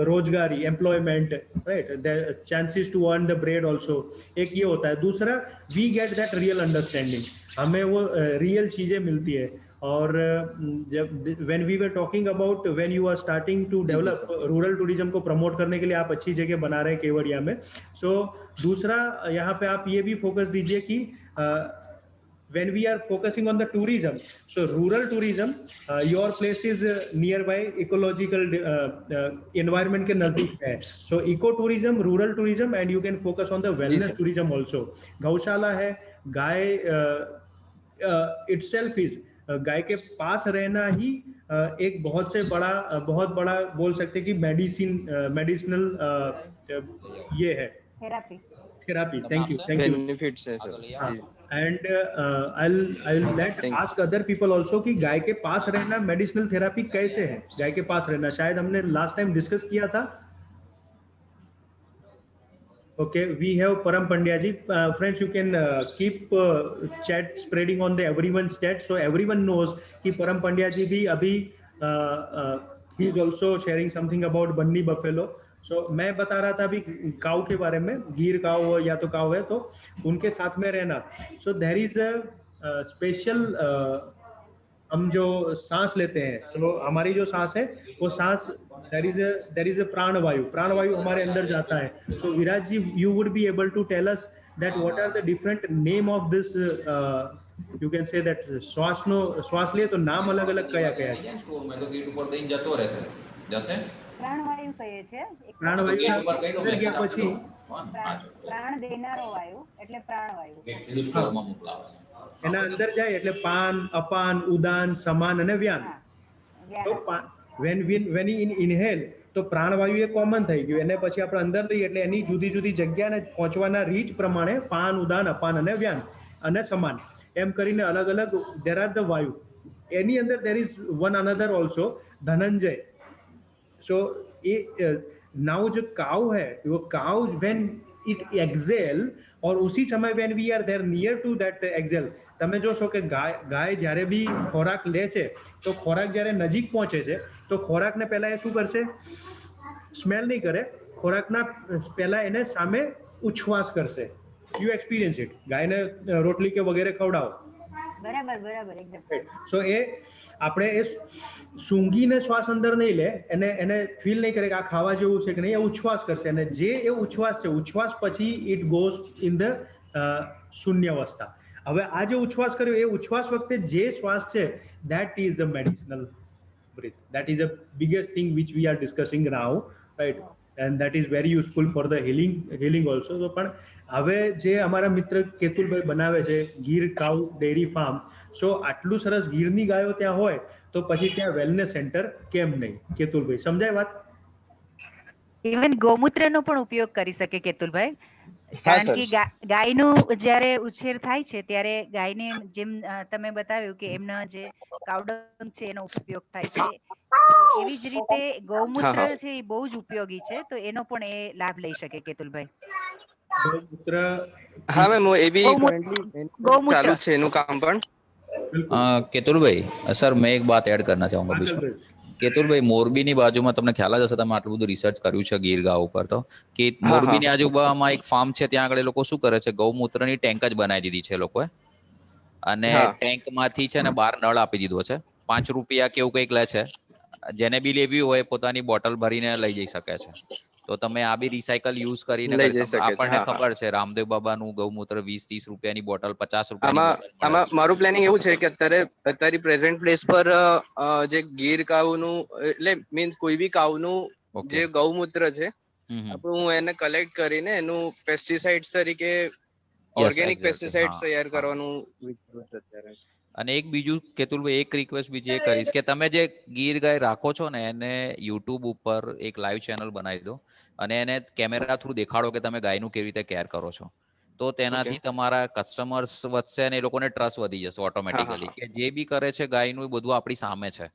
रोजगारी, employment, right, the chances to earn the bread also, एक ये होता है। दूसरा, we get that real understanding, हमें वो रियल चीजें मिलती है। और जब when we were talking about when you are starting to develop rural tourism को प्रमोट करने के लिए आप अच्छी जगह बना रहे हैं केवड़िया में। सो दूसरा यहाँ पे आप ये भी फोकस दीजिए कि when we are focusing on the tourism, so rural tourism, your place is nearby ecological environment के नजदीक है, so eco tourism, rural tourism, and you can focus on the wellness tourism also. गौशाला है, गाय itself is, गाय के पास रहना ही एक बहुत बड़ा बोल सकते हैं कि मेडिसिनल ये है, थेरापी। थैंक यू बेनिफिट्स है sir. And I'll let ask other people also कि गाय के पास रहना मेडिसिनल थेरापी कैसे है, गाय के पास रहना शायद हमने लास्ट टाइम डिस्कस किया था। Okay, we have Param Pandya ji. Friends, you can keep chat spreading on the everyone's chat, so everyone knows कि Param Pandya ji भी अभी he is also sharing something about Banni Buffalo. So मैं बता रहा था अभी काऊ के बारे में, गिर काऊ या तो काऊ है तो उनके साथ में रहना। So there is a special हम जो सांस लेते हैं, so हमारी जो सांस है वो सांस there is a प्राणवायु हमारे अंदर जाता है। So Viraj ji, you would be able to tell us that what are the different name of this, you can say that श्वास लिए तो नाम अलग अलग कया है। मैं तो गेट ઉપર દઈને જતો રહેશે, જશે પ્રાણવાયુ કહે છે, પ્રાણવાયુ પછી પ્રાણ દેનારો વાયુ એટલે પ્રાણવાયુ, વેક્સિન સ્ટોરમાં મોકલાવે છે। એના અંદર જાય એટલે પાન, અપાન, ઉદાન, સમાન અને વ્યાન। તો when you inhale તો પ્રાણવાયુ એ કોમન થઈ ગયું, એને પછી આપણે અંદર લઈએ એટલે એની જુદી જુદી જગ્યાને પહોંચવાના રીચ પ્રમાણે પાન, ઉદાન, અપાન અને વ્યાન અને સમાન એમ કરીને અલગ અલગ there are the વાયુ। એની અંદર there is one another also, Dhananjay. So now जो काउ है वो काउ when it exhale, और उसी समय when we are there near to that exhale, તમે જોશો કે ગાય જ્યારે બી ખોરાક લે છે તો ખોરાક જ્યારે નજીક પહોંચે છે તો ખોરાકને પહેલા એ શું કરશે, સ્મેલ નહીં કરે, ખોરાકના પહેલા એને સામે ઉચ્છ્વાસ કરશે। યુ એક્સપિરિયન્સ ઇટ, ગાયને રોટલી કે વગેરે ખવડાવો, બરાબર એકદમ। સો એ આપણે એ સૂંઘીને શ્વાસ અંદર નહીં લે, એને ફીલ નહીં કરે કે આ ખાવા જેવું છે કે નહીં, એ ઉચ્છ્વાસ કરશે, અને જે એ ઉચ્છ્વાસ છે, ઉચ્છ્વાસ પછી ઇટ ગોઝ ઇન ધ શૂન્યાવસ્થા। હવે આ જે ઉચ્છ્વાસ કર્યો એ ઉચ્છ્વાસ વખતે જે શ્વાસ છે that is the medicinal breath, that is the biggest thing which we are discussing now, right, and that is very useful for the healing also। તો પણ હવે જે અમારા મિત્ર કેતુલભાઈ બનાવે છે ગીર કાઉ ડેરી ફાર્મ, સો આટલું સરસ ગીરની ગાયો ત્યાં હોય તો પછી ત્યાં વેલનેસ સેન્ટર કેમ નહીં? કેતુલભાઈ સમજાય વાત? ઇવન ગૌમૂત્રનો પણ ઉપયોગ કરી શકે કેતુલભાઈ, કારણ કે ગાયનો જ્યારે ઉછેર થાય છે ત્યારે ગાયને જેમ તમે બતાવ્યું કે એમના જે કાવડંગ છે એનો ઉપયોગ થાય છે, એવી જ રીતે ગૌમૂત્ર છે એ બહુ જ ઉપયોગી છે, તો એનો પણ એ લાભ લઈ શકે કેતુલભાઈ। ગૌમૂત્ર, હા મેમ, એ બી કરન્ટલી ચાલુ છે એનું કામ પણ। बिल्कुल। केतुल भाई सर मैं एक बात ऐड करना चाहूंगा हाँ, बीच चल में. रही। કેતુલભાઈ મોરબીની બાજુમાં તમને ખ્યાલ જ હશે, તમે આટલું બધું રિસર્ચ કર્યું છે ગીર ગાંવ ઉપર, તો કે હા હા મોરબીની આજુબાજુમાં એક ફાર્મ છે, ત્યાં આગળ એ લોકો શું કરે છે, ગૌમૂત્રની ટેન્ક જ બનાવી દીધી છે એ લોકોએ, અને હા ટેન્કમાંથી છે ને બહાર નળ આપી દીધો છે, 5 રૂપિયા કેવું કંઈક લે છે, જેને બી લેવી હોય પોતાની બોટલ ભરીને લઈ જઈ શકે છે. તો તમે આ બી રિસાયકલ યુઝ કરીને લઈ કરી, જઈ શકે છે. આપણને હા હા ખબર છે રામદેવ બાબાનું ગૌમૂત્ર 20-30 રૂપિયાની બોટલ, 50 રૂપિયાની આમાં બોટલ મળે આમાં છે. મારું પ્લાનિંગ એવું છે કે અત્યારે પ્રેઝન્ટ પ્લેસ પર જે ગીર કાઉનું એટલે મીન્સ કોઈ બી કાઉનું ઓકે. જે ગૌમૂત્ર છે હમ હમ. આપણું હું એને કલેક્ટ કરીને એનું પેસ્ટિસાઇડ્સ તરીકે યસ ઓર્ગેનિક એક્ઝેક્ટલી. પેસ્ટિસાઇડ્સ હા તૈયાર હા. કરવાનું વિચારું છું અત્યારે. અને એક બીજું કેતુલભાઈ, એક રિક્વેસ્ટ બીજી એ કરીશ કે તમે જે ગીર ગાય રાખો છો ને એને યુટ્યુબ ઉપર એક લાઈવ ચેનલ બનાવી દો, અને એને કેમેરા થ્રુ દેખાડો કે તમે ગાયનું કેવી રીતે કેર કરો છો. તો ઓકે તેનાથી તમારા કસ્ટમર્સ વધશે અને એ લોકોને ટ્રસ્ટ વધી જશે હા હા ઓટોમેટિકલી, હા કે જે બી કરે છે ગાયનું એ બધું આપણી સામે છે.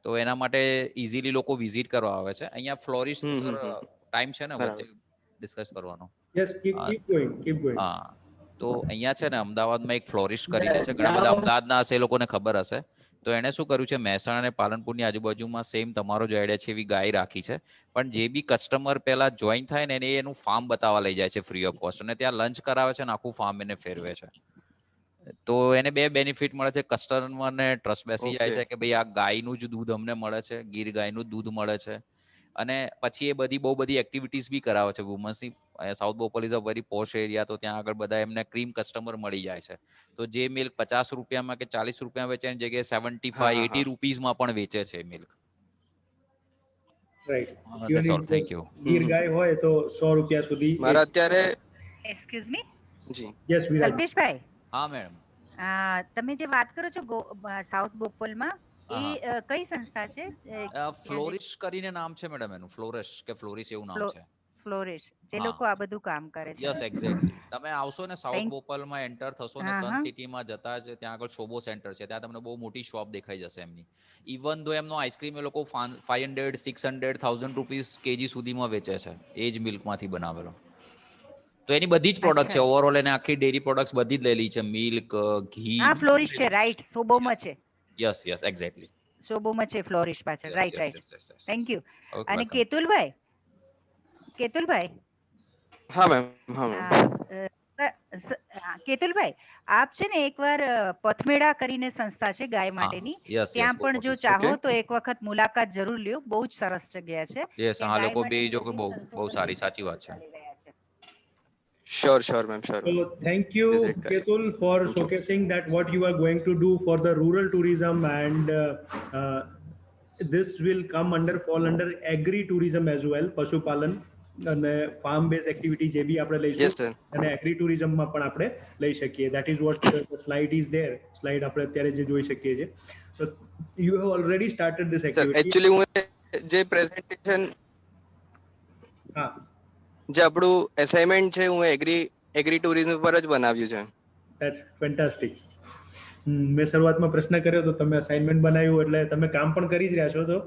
તો એના માટે ઇઝીલી લોકો વિઝિટ કરવા આવે છે. અહીંયા ફ્લોરિસ્ટ સર હમ ટાઈમ છે ને વચ્ચે બરાબર ડિસ્કસ કરવાનો? Yes, હા, keep going, keep going. હા. તો અહીંયા છે ને અમદાવાદમાં એક ફ્લોરિસ્ટ કરીને છે, ઘણા બધા અમદાવાદના હશે, એ લોકોને ખબર હશે. તો એણે શું કર્યું છે, મહેસાણા અને પાલનપુરની આજુબાજુમાં સેમ તમારો જો આઈડિયા છે એવી ગાય રાખી છે, પણ જે બી કસ્ટમર પહેલા જોઈન થાય ને એને એનું ફાર્મ બતાવવા લઈ જાય છે ફ્રી ઓફ કોસ્ટ, અને ત્યાં લંચ કરાવે છે ને આખું ફાર્મ એને ફેરવે છે. તો એને બે બેનિફિટ મળે છે, કસ્ટમરને ટ્રસ્ટ બેસી જાય ઓકે છે કે ભાઈ આ ગાયનું જ દૂધ અમને મળે છે, ગીર ગાયનું જ દૂધ મળે છે. અને પછી એ બહુ બધી એક્ટિવિટીઝ બી કરાવે છે વુમન્સની. South Bopal is a very posh area, તો ત્યાં આગળ બધા એમને ક્રીમ કસ્ટમર મળી જાય છે. તો જે મિલ્ક 50 રૂપિયામાં કે 40 રૂપિયા વેચે એની જગ્યાએ હા 75 હા 80 હા રૂપીઝમાં પણ વેચે છે milk. Right. Even that's in all, the thank you. Gir ગાય હોય તો 100 રૂપિયા સુધી મારા અત્યારે એક્સક્યુઝ મી, જી યસ વિરાજ. કલ્પેશભાઈ, હા મેડમ. તમે જે વાત કરો છો સાઉથ બોપલમાં, એ હા કઈ સંસ્થા છે? હા, ફ્લોરિશ કરીને નામ છે મેડમ એનું, ફ્લોરિશ કે ફ્લોરિશ એવું નામ છે. ફ્લોરિશ, જે હા લોકો આ બધું કામ કરે છે. Yes exactly. તમે આવશો ને સાઉથ થેન્ક બોપલમાં એન્ટર થશો ને હા સન હા સિટીમાં જતા જ ત્યાં આગળ શોબો સેન્ટર છે, ત્યાં તમને બહુ મોટી શોપ દેખાઈ જશે એમની. ઇવન દો એમનો આઈસ્ક્રીમ એ લોકો 500 600 1000 રૂપીસ કેજી સુધીમાં વેચે છે, એ જ મિલ્કમાંથી બનાવેલો. તો એની બધી જ પ્રોડક્ટ છે અચ્છા, ઓવરઓલ, એને આખી ડેરી પ્રોડક્ટ્સ બધી જ લેલી છે, મિલ્ક, ઘી, હા ફ્લોરિશ બધું. છે, રાઈટ, શોબોમાં છે, યસ યસ એક્ઝેક્ટલી. શોબોમાં છે ફ્લોરિશ પાછળ, yes right yes right. Yes yes yes thank yes. You. Okay, અને વેલકમ. કેતુલભાઈ, કેતુલભાઈ, હા મેમ હા મેમ કેતુલભાઈ, આપ છે ને એકવાર પથમેળા કરીને સંસ્થા છે ગાય હા માટેની, યસ યસ, ત્યાં બહુ પણ જો મોટી છે. ઓકે ચાહો તો એક વખત મુલાકાત જરૂર લ્યો, બહુ જ સરસ જગ્યા છે. યસ, ત્યાં હા ગાય લોકો બી માટેની જો કે બધી બહુ જ બહુ સારી, સંશોધન સાચી વાત છે. ચાલી રહ્યા છે. Sure ma'am sure So thank you, visit કરીશ. Ketul, for thank you. showcasing that what you are going to do for the rural tourism, and this will fall under agri tourism as well, પશુપાલન અને farm based activity જે બી આપણે લઈશું yes sir અને agri tourism માં પણ આપણે લઈ શકીએ. That is what the slide is there. Slide આપણે અત્યારે જે જોઈ શકીએ છીએ. So you have already started this sir activity. Actually હું જે પ્રેઝન્ટેશન હા, જે આપણું અસાઇનમેન્ટ છે હું એગ્રી ટુરિઝમ પર જ બનાવ્યું છે. that's fantastic. મેં શરૂઆતમાં પ્રશ્ન કર્યો તો તમે અસાઇનમેન્ટ બનાવ્યું એટલે તમે કામ પણ કરી જ રહ્યા છો, તો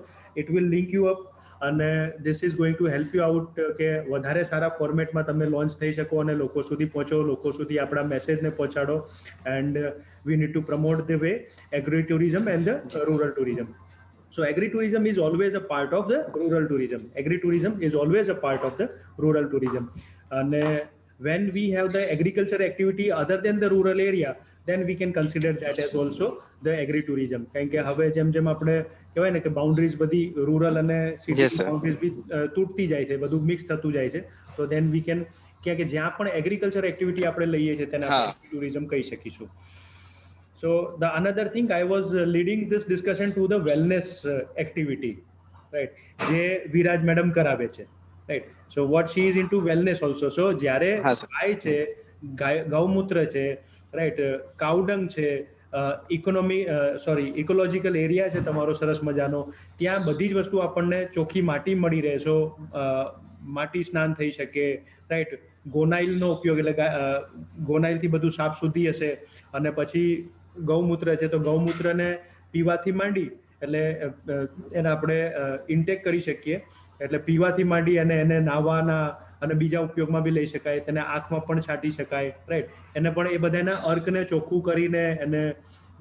it will link you up, અને this is going to help you out કે વધારે સારા ફોર્મેટમાં તમે લોન્ચ થઈ શકો અને લોકો સુધી પહોંચો, લોકો સુધી આપણા મેસેજને પહોંચાડો. And we need to promote the way agri tourism and જી the rural tourism. So agri-tourism is always a part of the rural tourism. Agri-tourism is always a part of the rural tourism. And when we have the agriculture activity other than the rural area, then we can consider that as also the agri-tourism. કારણ કે હવે જેમ જેમ આપણે કહેવાય ને કે boundaries બધી રૂરલ અને યસ સિટીની સર બાઉન્ડ્રીઝ બી તૂટતી જાય છે, બધું મિક્સ થતું જાય છે. તો દેન વી કેન કે જ્યાં પણ એગ્રીકલ્ચર એક્ટિવિટી આપણે લઈએ છીએ તેને હા આપણે ટુરિઝમ કહી શકીશું. So the another thing, I was leading this discussion to the wellness activity, right? જે વિરાજ મેડમ કરાવે છે, right? So what she is into wellness also. So જ્યારે હા સર ગાય છે, ગૌમૂત્ર છે, right? કાઉડંગ છે, ઇકોલોજીકલ એરિયા છે તમારો સરસ મજાનો, ત્યાં બધી જ વસ્તુ આપણને ચોખ્ખી માટી મળી રહે. છો માટી સ્નાન થઈ શકે, રાઈટ? ગોનાઇલનો ઉપયોગ એટલે ગોનાઇલથી બધું સાફ શુદ્ધિ હશે. અને પછી ગૌમૂત્ર છે તો ગૌમૂત્રને પીવાથી માંડી એટલે એને આપણે ઇન્ટેક કરી શકીએ, એટલે પીવાથી માંડી અને એને નાહવાના અને બીજા ઉપયોગમાં બી લઈ શકાય, તેને આંખમાં પણ છાંટી શકાય, રાઈટ? એને પણ એ બધાના અર્કને ચોખ્ખું કરીને એને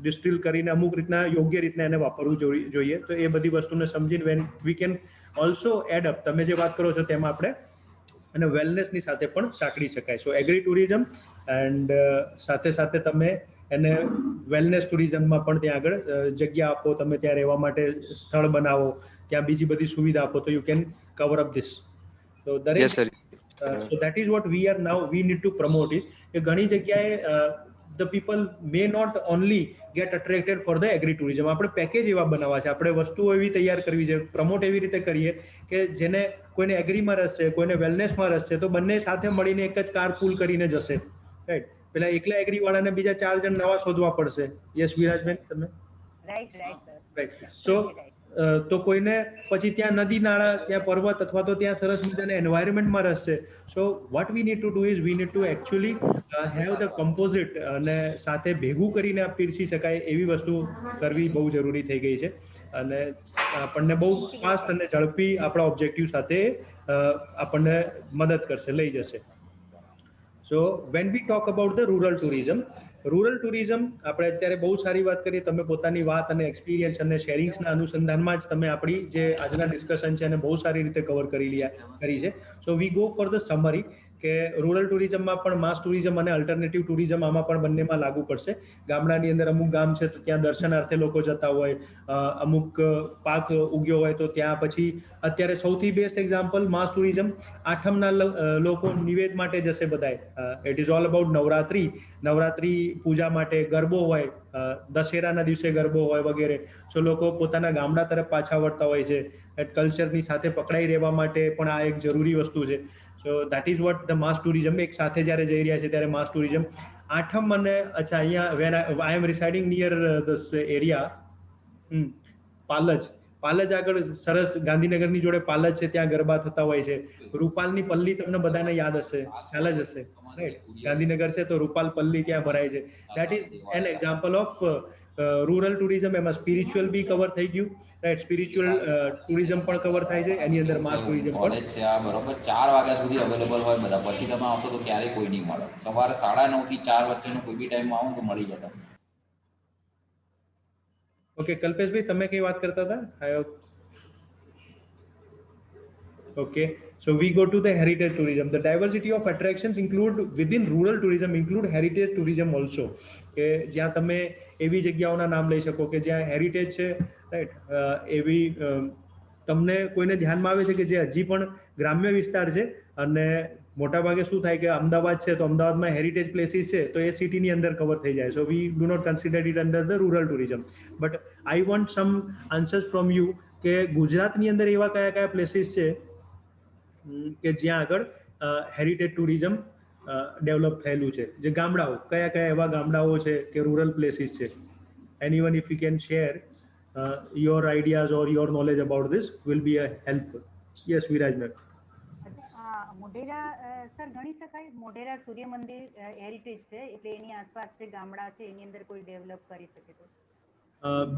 ડિસ્ટિલ કરીને અમુક રીતના યોગ્ય રીતના એને વાપરવું જોઈએ. તો એ બધી વસ્તુને સમજીને when we can also add up, તમે જે વાત કરો છો તેમાં આપણે અને વેલનેસની સાથે પણ સાંકળી શકાય. સો એગ્રી ટુરિઝમ એન્ડ સાથે સાથે તમે એને વેલનેસ ટુરિઝમમાં પણ ત્યાં આગળ જગ્યા આપો, તમે ત્યાં રહેવા માટે સ્થળ બનાવો, ત્યાં બીજી બધી સુવિધા આપો, તો you can cover up this. તો દરેક Yes, sir. so that is what we need to promote is કે ઘણી જગ્યાએ the people may not only get attracted for the agri tourism. આપણે પેકેજ એવા બનાવવા છે, આપણે વસ્તુઓ એવી તૈયાર કરવી છે, પ્રમોટ એવી રીતે કરીએ કે જેને કોઈને એગ્રીમાં રસ છે, કોઈને વેલનેસમાં રસ છે, તો બંને સાથે મળીને એક જ કાર પૂલ કરીને જશે, રાઈટ. પેલા એકલા એગ્રી વાળાને બીજા 4 જણ નવા શોધવા પડશે. યસ વિરાજબેન, તમે રાઈટ સર. રાઈટ. સો તો કોઈને પછી ત્યાં નદી નાળા, ત્યાં પર્વત અથવા તો ત્યાં સરસ મજાના એન્વાયરમેન્ટમાં રસ છે. So what we need to do is we need two actually have the composite અને સાથે ભેગું કરીને પીરસી શકાય એવી વસ્તુ કરવી બહુ જરૂરી થઈ ગઈ છે. અને આપણને બહુ ફાસ્ટ અને ઝડપી આપણા ઓબ્જેક્ટિવ સાથે આપણને મદદ કરશે, લઈ જશે. So when we talk about the rural tourism, આપણે અત્યારે બહુ સારી વાત કરી. તમે પોતાની વાત અને એક્સપિરિયન્સ અને શેરિંગ્સના અનુસંધાનમાં જ તમે આપણી જે આજના ડિસ્કશન છે એને બહુ સારી રીતે કવર કરી છે. So we go for the summary કે રૂરલ ટુરિઝમમાં પણ માસ ટુરિઝમ અને અલ્ટરનેટિવ ટુરિઝમ આમાં પણ બંનેમાં લાગુ પડશે. ગામડાની અંદર અમુક ગામ છે તો ત્યાં દર્શનાર્થે લોકો જતા હોય, અમુક પાક ઉગ્યો હોય તો ત્યાં પછી અત્યારે સૌથી બેસ્ટ એક્ઝામ્પલ માસ ટુરિઝમ, આઠમના લોકો નિવેદ માટે જશે બધાય. It is all about Navratri પૂજા માટે ગરબો હોય, દશેરાના દિવસે ગરબો હોય વગેરે. સો લોકો પોતાના ગામડા તરફ પાછા વળતા હોય છે. કલ્ચરની સાથે પકડાઈ રહેવા માટે પણ આ એક જરૂરી વસ્તુ છે. So that is what the mass tourism. એક સાથે જ્યારે જઈ રહ્યા છે ત્યારે માસ ટુરિઝમ આઠમ અને અહીંયા when I am residing near this area, Palaj આગળ સરસ ગાંધીનગરની જોડે પાલજ છે, ત્યાં ગરબા થતા હોય છે. રૂપાલની પલ્લી તમને બધાને યાદ હશે, ખ્યાલ જ હશે, રાઈટ. ગાંધીનગર છે તો રૂપાલ પલ્લી ત્યાં ભરાય છે. That is an example of rural tourism. એમાં સ્પિરિચ્યુઅલ બી કવર થઈ ગયું, રાઈટ. સ્પિરિચ્યુઅલ ટુરિઝમ પણ કવર થાય છે, એની અંદર માસ ટુરિઝમ પણ. કોલેજ છે આ બરોબર 4 વાગ્યા સુધી અવેલેબલ હોય બધા, પછી તમે આવશો તો ક્યારેય કોઈ નહીં મળે. સવારે 9:30 થી 4 વચ્ચેનો કોઈ બી ટાઈમમાં આવો તો મળી જતા. ઓકે કલ્પેશભાઈ, તમે કઈ વાત કરતા હતા? Okay, so we go to the heritage tourism. The diversity of attractions include within rural tourism include heritage tourism also. કે જ્યાં તમે એવી જગ્યાઓના નામ લઈ શકો કે જ્યાં હેરિટેજ છે, રાઈટ. એવી તમને કોઈને ધ્યાનમાં આવે છે કે જે હજી પણ ગ્રામ્ય વિસ્તાર છે, અને મોટાભાગે શું થાય કે અમદાવાદ છે તો અમદાવાદમાં હેરિટેજ પ્લેસીસ છે તો એ સિટીની અંદર કવર થઈ જાય. So we do not consider it under the rural tourism. But I want some answers from you કે ગુજરાતની અંદર એવા કયા પ્લેસીસ છે કે જ્યાં આગળ હેરિટેજ ટુરિઝમ ડેવલપ થયેલું છે, જે ગામડાઓ, કયા એવા ગામડાઓ છે કે રૂરલ પ્લેસીસ છે? Anyone if you can share your ideas or your knowledge about this will be a helpful. Yes Viraj ma'am. Modhera sir ગણી શકાય? મોઢેરા સૂર્ય મંદિર હેરિટેજ છે એટલે એની આસપાસ જે ગામડા છે એની અંદર કોઈ ડેવલપ કરી શકે તો?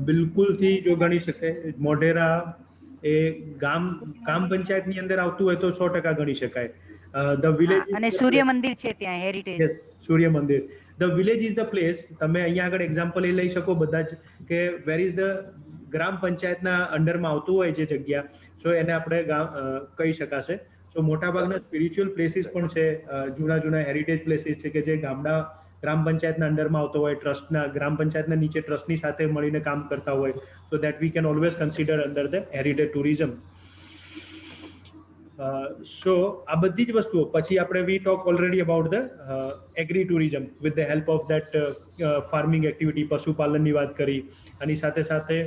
બિલકુલથી જો ગણી શકાય. મોઢેરા એ ગામ પંચાયતની અંદર આવતું હોય તો 100% ગણી શકાય. ધ વિલેજ અને સૂર્ય મંદિર છે ત્યાં હેરિટેજ. યસ, સૂર્ય મંદિર. The village is the place. તમે અહીંયા આગળ એક્ઝામ્પલ એ લઈ શકો બધા જ કે વેર ઇઝ ધ ગ્રામ પંચાયતના અંડરમાં આવતું હોય જે જગ્યા, સો એને આપણે કહી શકાશે. સો મોટાભાગના સ્પિરિચ્યુઅલ પ્લેસીસ પણ છે, જૂના હેરિટેજ પ્લેસીસ છે કે જે ગ્રામ પંચાયતના અંડરમાં આવતો હોય, ટ્રસ્ટના, ગ્રામ પંચાયતના નીચે ટ્રસ્ટની સાથે મળીને કામ કરતા હોય. So that we can always consider under the heritage tourism. So આ બધી જ વસ્તુઓ પછી આપણે we talk already about the agri tourism with the help of that farming activity, પશુપાલનની વાત કરી, આની સાથે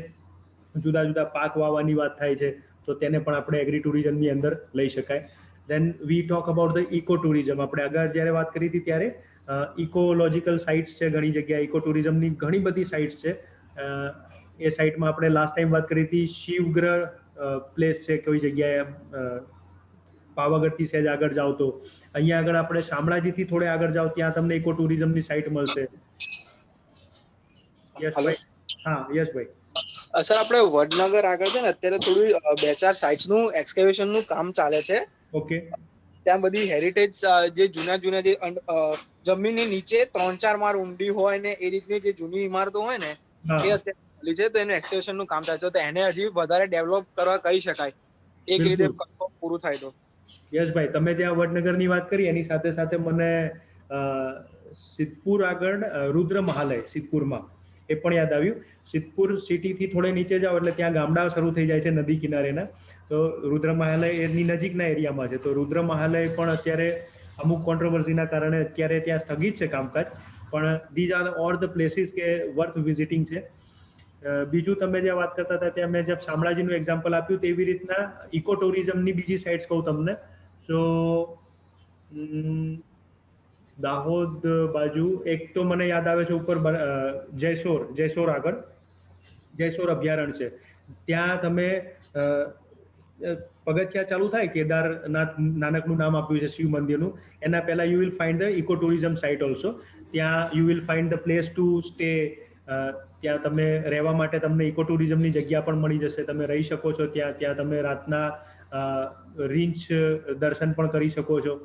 જુદા પાક વાવવાની વાત થાય છે તો તેને પણ આપણે એગ્રી ટુરિઝમની અંદર લઈ શકાય. Then we talk about the eco tourism. આપણે આગળ જ્યારે વાત કરી હતી ત્યારે ઇકોલોજીકલ સાઇટ્સ છે ઘણી જગ્યાએ, ઇકો ટુરિઝમની ઘણી બધી સાઇટ્સ છે. એ સાઇટમાં આપણે લાસ્ટ ટાઈમ વાત કરી હતી શિવગ્રહ પ્લેસ છે કોઈ જગ્યાએ, પાવાગઢથી સહેજ આગળ જાઓ તો. અહીંયા આગળ આપણે શામળાજીથી થોડે આગળ જાઓ ત્યાં તમને ઇકો ટુરિઝમની સાઇટ મળશે. યશભાઈ. હા યશભાઈ. સર આપણે વડનગર આગળ છે ને અત્યારે થોડું 2-4 સાઇટ્સનું એક્સકેવેશનનું કામ ચાલે છે. ઓકે. ત્યાં બધી હેરિટેજ જે જૂના જે જમીનની નીચે 3-4 માળ ઊંડી હોય ને એ રીતની જે જૂની ઇમારતો હોય ને હા. એ અત્યારે ચાલી છે, તો એનું એક્ટિવેશન નું કામ થાય છે, તો એને હજી વધારે ડેવલપ કરવા કહી શકાય એક રીતે બિલકુલ. પૂરું થાય તો. યશભાઈ, તમે જ્યાં વડનગરની વાત કરી એની સાથે સાથે મને સિદ્ધપુર આગળ રુદ્ર મહાલય સિદ્ધપુરમાં એ પણ યાદ આવ્યું. સિદ્ધપુર સિટીથી થોડે નીચે જાઓ એટલે ત્યાં ગામડા શરૂ થઈ જાય છે નદી કિનારેના. તો રુદ્ર મહાલય એની નજીકના એરિયામાં છે. તો રુદ્ર મહાલય પણ અત્યારે અમુક કોન્ટ્રોવર્સીના કારણે અત્યારે ત્યાં સ્થગિત છે કામકાજ, પણ these are all the places કે વર્થ વિઝિટિંગ છે. બીજું તમે જે વાત કરતા હતા ત્યાં મેં જેમ શામળાજીનું એક્ઝામ્પલ આપ્યું તેવી રીતના ઇકો ટુરિઝમની બીજી સાઇટ્સ કહું તમને. તો દાહોદ બાજુ એક તો મને યાદ આવે છે ઉપર જયસોર આગળ જયસોર અભયારણ્ય છે. ત્યાં તમે પગથિયા ચાલુ થાય, કેદારનાથ નાનકનું નામ આપ્યું છે શિવ મંદિરનું, એના પહેલા you will find the eco tourism site also. ત્યાં you will find the place to stay. ત્યાં તમે રહેવા માટે તમને ઇકો ટુરિઝમની જગ્યા પણ મળી જશે, તમે રહી શકો છો ત્યાં તમે રાતના રીંછ દર્શન પણ કરી શકો છો.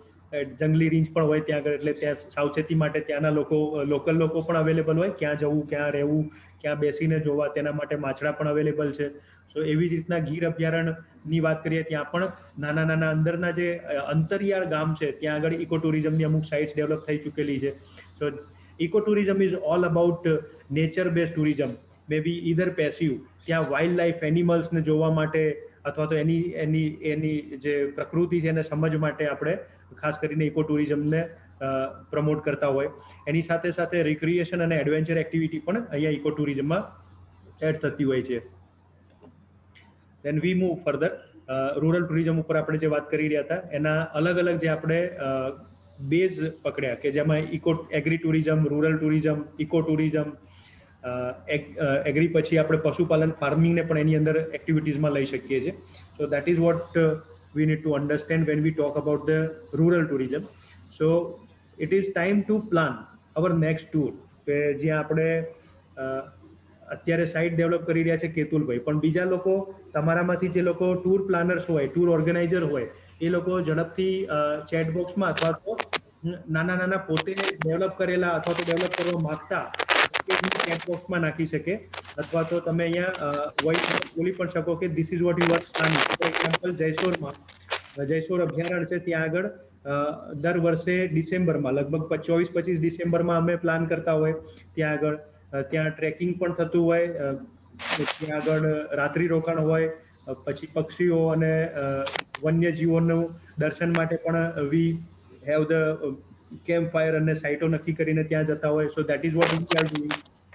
જંગલી રીંછ પણ હોય ત્યાં આગળ, એટલે ત્યાં સાવચેતી માટે ત્યાંના લોકલ લોકો પણ અવેલેબલ હોય, ક્યાં જવું, ક્યાં રહેવું, ક્યાં બેસીને જોવા, તેના માટે માછડા પણ અવેલેબલ છે. સો એવી જ રીતના ગીર અભયારણ્યની વાત કરીએ ત્યાં પણ નાના અંદરના જે અંતરિયાળ ગામ છે ત્યાં આગળ ઇકો ટુરિઝમની અમુક સાઇટ્સ ડેવલપ થઈ ચૂકેલી છે. So eco tourism is all about nature base tourism, may be either passive. ત્યાં વાઇલ્ડ લાઈફ એનિમલ્સને જોવા માટે અથવા તો એની જે પ્રકૃતિ છે એને સમજ માટે આપણે ખાસ કરીને ઇકો ટુરિઝમને પ્રમોટ કરતા હોય. એની સાથે સાથે રિક્રિએશન અને એડવેન્ચર એક્ટિવિટી પણ અહીંયા ઇકો ટુરિઝમમાં એડ થતી હોય છે. Then we move further. Rural tourism ઉપર આપણે જે વાત કરી રહ્યા હતા એના અલગ જે આપણે બેઝ પકડ્યા કે જેમાં agri tourism, rural tourism, eco tourism, agri પછી આપણે પશુપાલન ફાર્મિંગને પણ એની અંદર એક્ટિવિટીઝમાં લઈ શકીએ છીએ. સો that is vote we need to understand when we talk about the rural tourism. So it is time to plan our next tour. કે જ્યાં આપણે અત્યારે સાઇટ ડેવલપ કરી રહ્યા છે કેતુલભાઈ, પણ બીજા લોકો તમારામાંથી જે લોકો ટૂર પ્લાનર્સ હોય, ટૂર ઓર્ગેનાઇઝર હોય, એ લોકો ઝડપથી ચેટ બોક્સમાં અથવા તો નાના પોતે ડેવલપ કરેલા અથવા તો ડેવલપ કરવા માંગતા ચેટ બોક્સમાં નાખી શકે, અથવા તો તમે અહીંયા વોઇસ બોલી પણ શકો કે this is what you are planning. For example Jaisor અભયારણ્ય છે, ત્યાં આગળ દર વર્ષે ડિસેમ્બરમાં લગભગ 24-25 ડિસેમ્બરમાં અમે પ્લાન કરતા હોય. ત્યાં આગળ ત્યાં ટ્રેકિંગ પણ થતું હોય, ત્યાં આગળ રાત્રિ રોકાણ હોય, પછી પક્ષીઓ અને વન્યજીવોનું દર્શન માટે પણ we have the camp fire અને સાઇટો નક્કી કરીને ત્યાં જતા હોય. So that is what we are doing.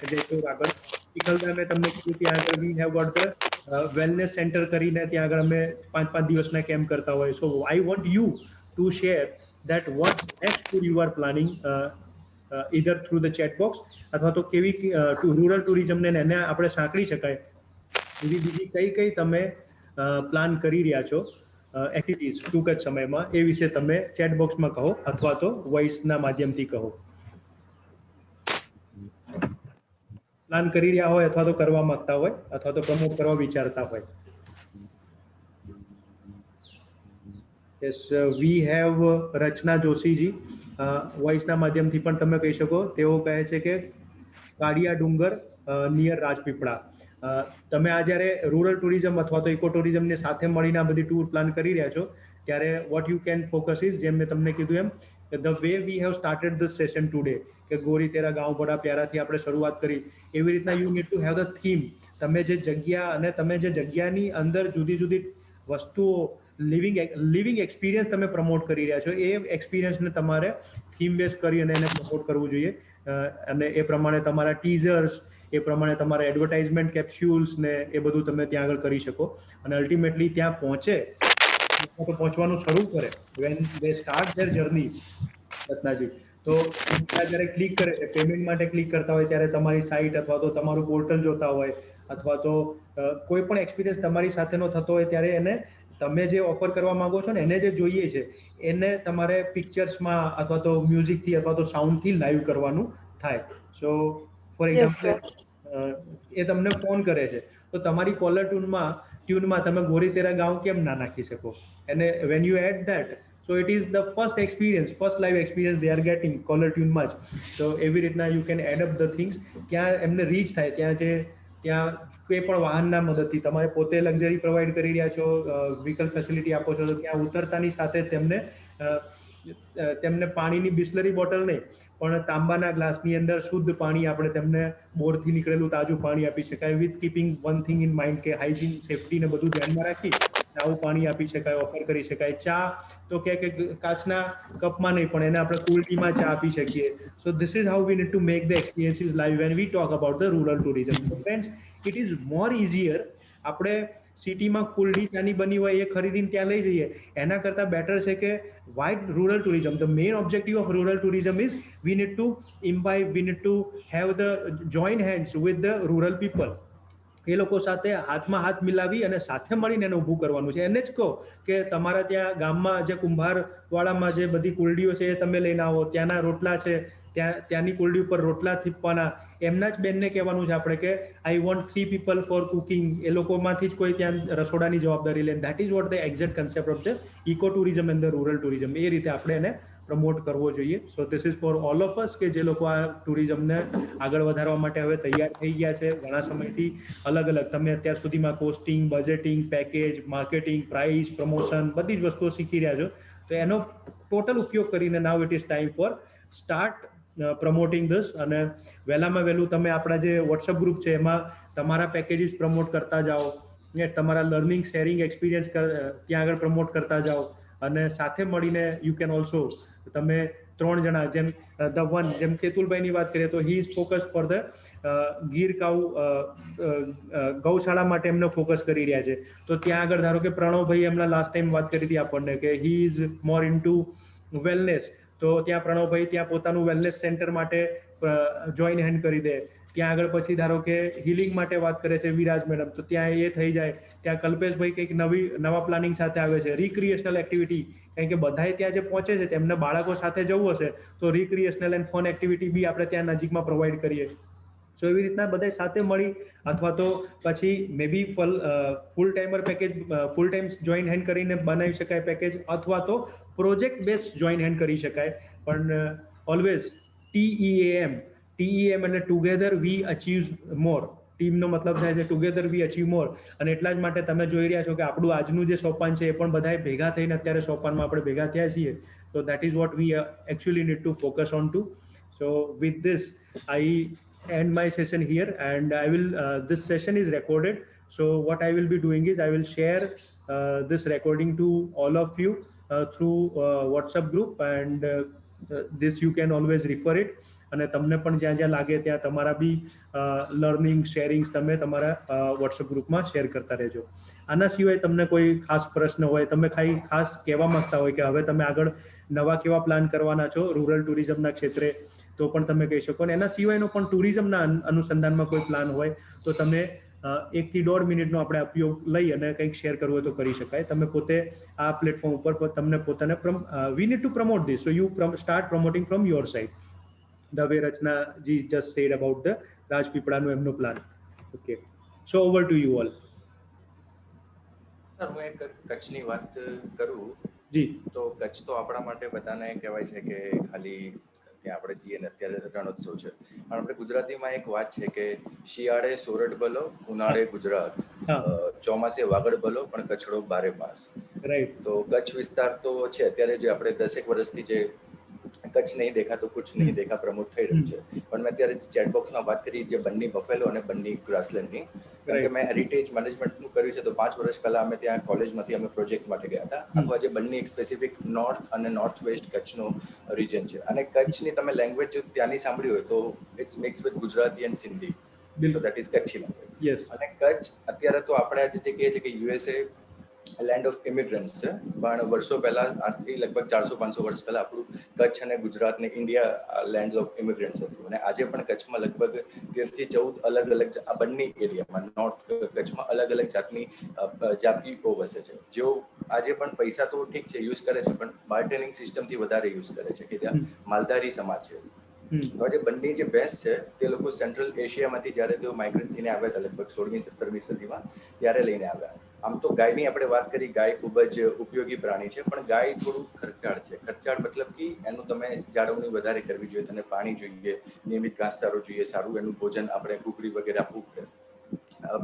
Jaisor આગળ ચિખલદરા મેં તમને કીધું ત્યાં આગળ we have got the wellness centre કરીને ત્યાં આગળ અમે 5 દિવસના કેમ્પ કરતા હોય. So I want you to share that what next tour you are planning either through the chat box, અથવા તો કેવી રૂરલ ટુરિઝમને એને આપણે સાંકળી શકાય એવી બીજી કઈ તમે પ્લાન કરી રહ્યા છો એક્ટિવિટીઝ ટૂંક જ સમયમાં, એ વિશે તમે ચેટ બોક્સમાં કહો અથવા તો વોઇસના માધ્યમથી કહો. પ્લાન કરી રહ્યા હોય અથવા તો કરવા માંગતા હોય અથવા તો પ્રમોટ કરવા વિચારતા હોય. યસ, વી હેવ રચના જોશીજી, વોઇસના માધ્યમથી પણ તમે કહી શકો. તેઓ કહે છે કે કાળિયા ડુંગર નિયર રાજપીપળા. તમે આ જ્યારે રૂરલ ટુરિઝમ અથવા તો ઇકો ટુરિઝમની સાથે મળીને આ બધી ટૂર પ્લાન કરી રહ્યા છો ત્યારે what you can focus is, જેમ મેં તમને કીધું એમ, the way we have started the session today, કે ગોરી તેરા ગાંવ બડા પ્યારાથી આપણે શરૂઆત કરી, એવી રીતના you need to have the theme. તમે જે જગ્યા અને તમે જે જગ્યાની અંદર જુદી વસ્તુઓ લિવિંગ એક્સપિરિયન્સ તમે પ્રમોટ કરી રહ્યા છો, એ એક્સપિરિયન્સને તમારે થીમ બેઝ કરી અને એને પ્રમોટ કરવું જોઈએ. અને એ પ્રમાણે તમારા ટીઝર્સ, એ પ્રમાણે તમારા એડવર્ટાઇઝમેન્ટ કેપ્સ્યુલ્સ ને એ બધું તમે ત્યાં આગળ કરી શકો. અને અલ્ટિમેટલી ત્યાં પહોંચવાનું શરૂ કરે, when they start their journey, રત્નાજી, તો ત્યાં જ્યારે ક્લિક કરે, પેમેન્ટ માટે ક્લિક કરતા હોય ત્યારે તમારી સાઇટ અથવા તો તમારું પોર્ટલ જોતા હોય અથવા તો કોઈ પણ એક્સપિરિયન્સ તમારી સાથેનો થતો હોય ત્યારે એને તમે જે ઓફર કરવા માંગો છો ને એને જે જોઈએ છે એને તમારે પિક્ચર્સમાં અથવા તો મ્યુઝિકથી અથવા તો સાઉન્ડથી લાઈવ કરવાનું થાય. સો ફોર એક્ઝામ્પલ એ તમને ફોન કરે છે તો તમારી કોલર ટ્યુનમાં તમે ગોરી તેરા ગાંવ કેમ ના નાખી શકો? અને when you add that, so it is the first experience, first live experience they are getting caller ટ્યુનમાં જ. તો એવી રીતના you can add up the things. ક્યાં એમને રીચ થાય, ત્યાં કોઈ પણ વાહનના મદદથી તમારે પોતે લક્ઝરી પ્રોવાઈડ કરી રહ્યા છો, વ્હીકલ ફેસિલિટી આપો છો, તો ત્યાં ઉતરતાની સાથે તેમને પાણીની બિસ્લરી બોટલ નહીં પણ તાંબાના ગ્લાસની અંદર શુદ્ધ પાણી આપણે તેમને બોરથી નીકળેલું તાજું પાણી આપી શકાય, with keeping one thing in mind કે હાઇજીન, સેફ્ટી ને બધું ધ્યાનમાં રાખી આવું પાણી આપી શકાય, ઓફર કરી શકાય. ચા તો કે કાચના કપમાં નહીં પણ એને આપણે કુલટીમાં ચા આપી શકીએ. સો this is how we need to make the experiences live van we talk about the rural tourism. So friends, it is more easier. આપણે સિટીમાં કુલડી ચાની બની હોય એ ખરીદીને ત્યાં લઈ જઈએ એના કરતાં બેટર છે કે why rural tourism. The main objective of rural tourism is we need to imbibe, we need to have the join hands with the rural people. એ લોકો સાથે હાથમાં હાથ મિલાવી અને સાથે મળીને એને ઊભું કરવાનું છે. એને જ કહો કે તમારા ત્યાં ગામમાં જે કુંભારવાડામાં જે બધી કુલડીઓ છે એ તમે લઈને આવો, ત્યાંના રોટલા છે, ત્યાંની કુલડી ઉપર રોટલા થીપવાના, એમના જ બેનને કહેવાનું છે આપણે કે I want 3 people for cooking. એ લોકોમાંથી જ કોઈ ત્યાં રસોડાની જવાબદારી લે. That is what the exact concept of the eco tourism and the rural tourism. એ રીતે આપણે એને પ્રમોટ કરવો જોઈએ. So this is for all of us કે જે લોકો આ ટુરિઝમને આગળ વધારવા માટે હવે તૈયાર થઈ ગયા છે ઘણા સમયથી. અલગ અલગ તમે અત્યાર સુધીમાં costing, budgeting, package, marketing, price, promotion બધી જ વસ્તુઓ શીખી રહ્યા છો. તો એનો ટોટલ ઉપયોગ કરીને now it is time for start promoting this. અને વહેલામાં વહેલું તમે આપણા જે વોટ્સઅપ ગ્રુપ છે એમાં તમારા પેકેજીસ પ્રમોટ કરતા જાઓ, તમારા લર્નિંગ શેરિંગ એક્સપિરિયન્સ ત્યાં આગળ પ્રમોટ કરતા જાઓ. અને સાથે મળીને યુ કેન ઓલ્સો તમે 3 જણા જેમ ધ વન, જેમ કેતુલભાઈની વાત કરીએ તો he is focus for the Gir cow ગૌશાળા માટે એમને ફોકસ કરી રહ્યા છે. તો ત્યાં આગળ ધારો કે પ્રણવભાઈ એમના લાસ્ટ ટાઈમ વાત કરી હતી આપણને કે he is more into wellness. તો ત્યાં પ્રણવભાઈ ત્યાં પોતાનું વેલનેસ સેન્ટર માટે જોઈન હેન્ડ કરી દે. ત્યાં આગળ પછી ધારો કે હિલિંગ માટે વાત કરે છે વિરાજ મેડમ, તો ત્યાં એ થઈ જાય. ત્યાં કલ્પેશભાઈ કંઈક નવા પ્લાનિંગ સાથે આવે છે, રિક્રિએશનલ એક્ટિવિટી. કારણ કે બધાએ ત્યાં જે પહોંચે છે તેમને બાળકો સાથે જવું હશે તો રિક્રિએશનલ એન્ડ ફન એક્ટિવિટી બી આપણે ત્યાં નજીકમાં પ્રોવાઈડ કરીએ. સો એવી રીતના બધા સાથે મળી અથવા તો પછી may be full timer package, full time join hand કરીને બનાવી શકાય પેકેજ, અથવા તો પ્રોજેક્ટ બેઝ જોઈન હેન્ડ કરી શકાય. પણ ઓલવેઝ TEAM એટલે ટુગેધર વી અચીવ મોર. ટીમનો મતલબ થાય છે ટુગેધર વી અચીવ મોર. અને એટલા જ માટે તમે જોઈ રહ્યા છો કે આપણું આજનું જે સોપાન છે એ પણ બધાએ ભેગા થઈને અત્યારે સોપાનમાં આપણે ભેગા થયા છીએ. તો that is what V actually need to focus on two. So with this I end my session here, and I will this session is recorded. So what I will be doing is I will share this recording to all of you through WhatsApp group, and this you can always refer it. અને તમને પણ જ્યાં જ્યાં લાગે ત્યાં તમારા બી learning શેરિંગ્સ તમે તમારા વોટ્સઅપ ગ્રુપમાં શેર કરતા રહેજો. આના સિવાય તમને કોઈ ખાસ પ્રશ્ન હોય, તમે ખાસ કહેવા માંગતા હોય કે હવે તમે આગળ નવા કેવા પ્લાન કરવાના છો રૂરલ ટુરિઝમના ક્ષેત્રે, તો પણ તમે કહી શકો. અને એના સિવાયનો પણ ટુરિઝમના અનુસંધાનમાં કોઈ પ્લાન હોય તો તમે 1 થી 1.5 મિનિટનો આપણે ઉપયોગ લઈ અને કંઈક શેર કરવું હોય તો કરી શકાય. તમે પોતે આ પ્લેટફોર્મ ઉપર તમને પોતાને we need to promote this. So you start promoting from your side. The way રચનાજી જસ્ટ સેડ અબાઉટ ધ રાજપીપળાનો એમનો plan. Okay, so over to you all. Sir, હું એક કચ્છની વાત કરું જી. તો કચ્છ તો આપણા માટે બધાને કહેવાય છે કે ખાલી ત્યાં આપણે જઈએ ને અત્યારે રણોત્સવ છે, પણ આપણે ગુજરાતીમાં એક વાત છે કે શિયાળે સોરઠ ભલો, ઉનાળે ગુજરાત, ચોમાસે વાગડ ભલો પણ કચ્છડો બારે માસ. રાઈટ. તો કચ્છ વિસ્તાર તો છે અત્યારે જે આપણે 10 વર્ષથી જે કચ્છ નહીં દેખા તો કુછ નહીં દેખા પ્રમોટ થઈ રહ્યું છે. પણ મેં અત્યારે ચેટબોક્સમાં વાત કરી જે બન્ની બફેલો અને બન્ની ગ્રાસલેન્ડની, કારણ કે મેં હેરિટેજ મેનેજમેન્ટનું કર્યું છે. તો 5 વર્ષ પહેલા અમે ત્યાં કોલેજમાંથી અમે પ્રોજેક્ટ માટે ગયા હતા. અથવા જે બન્ની એક સ્પેસિફિક નોર્થ અને નોર્થ વેસ્ટ કચ્છનો રીજન છે. અને કચ્છની તમે લેંગ્વેજ જો ત્યાંની સાંભળી હોય તો it's mix with Gujarati and Sindhi. So that is Kutchi language. અને કચ્છ અત્યારે તો આપણે આજે જે કહીએ છીએ કે USA લેન્ડ ઓફ ઇમિગ્રન્ટ્સ છે, પણ વર્ષો પહેલા આજથી લગભગ 400-500 વર્ષ પહેલા આપણું કચ્છ અને ગુજરાત ને ઇન્ડિયા લેન્ડ ઓફ ઇમિગ્રન્ટ્સ હતું. અને આજે પણ કચ્છમાં લગભગ 13 થી 14 અલગ અલગ આ બંને એરિયામાં નોર્થ કચ્છમાં અલગ અલગ જાતની જાતિઓ વસે છે. જેઓ આજે પણ પૈસા તો ઠીક છે યુઝ કરે છે, પણ બાર્ટેરિંગ સિસ્ટમથી વધારે યુઝ કરે છે કે ત્યાં માલધારી સમાજ છે. તો આજે બંને જે ભેંસ છે તે લોકો સેન્ટ્રલ એશિયામાંથી જ્યારે તેઓ માઇગ્રેટ થઈને આવ્યા હતા લગભગ 16મી-17મી સદીમાં ત્યારે લઈને આવ્યા. આમ તો ગાયની આપણે વાત કરી, ગાય ખૂબ જ ઉપયોગી પ્રાણી છે, પણ ગાય થોડું ખર્ચાળ છે. ખર્ચાળ મતલબ કે એનું તમે જાળવણી વધારે કરવી જોઈએ, તેને પાણી જોઈએ, નિયમિત ઘાસચારો જોઈએ, સારું એનું ભોજન આપણે કુકડી વગેરે આપવું પડે.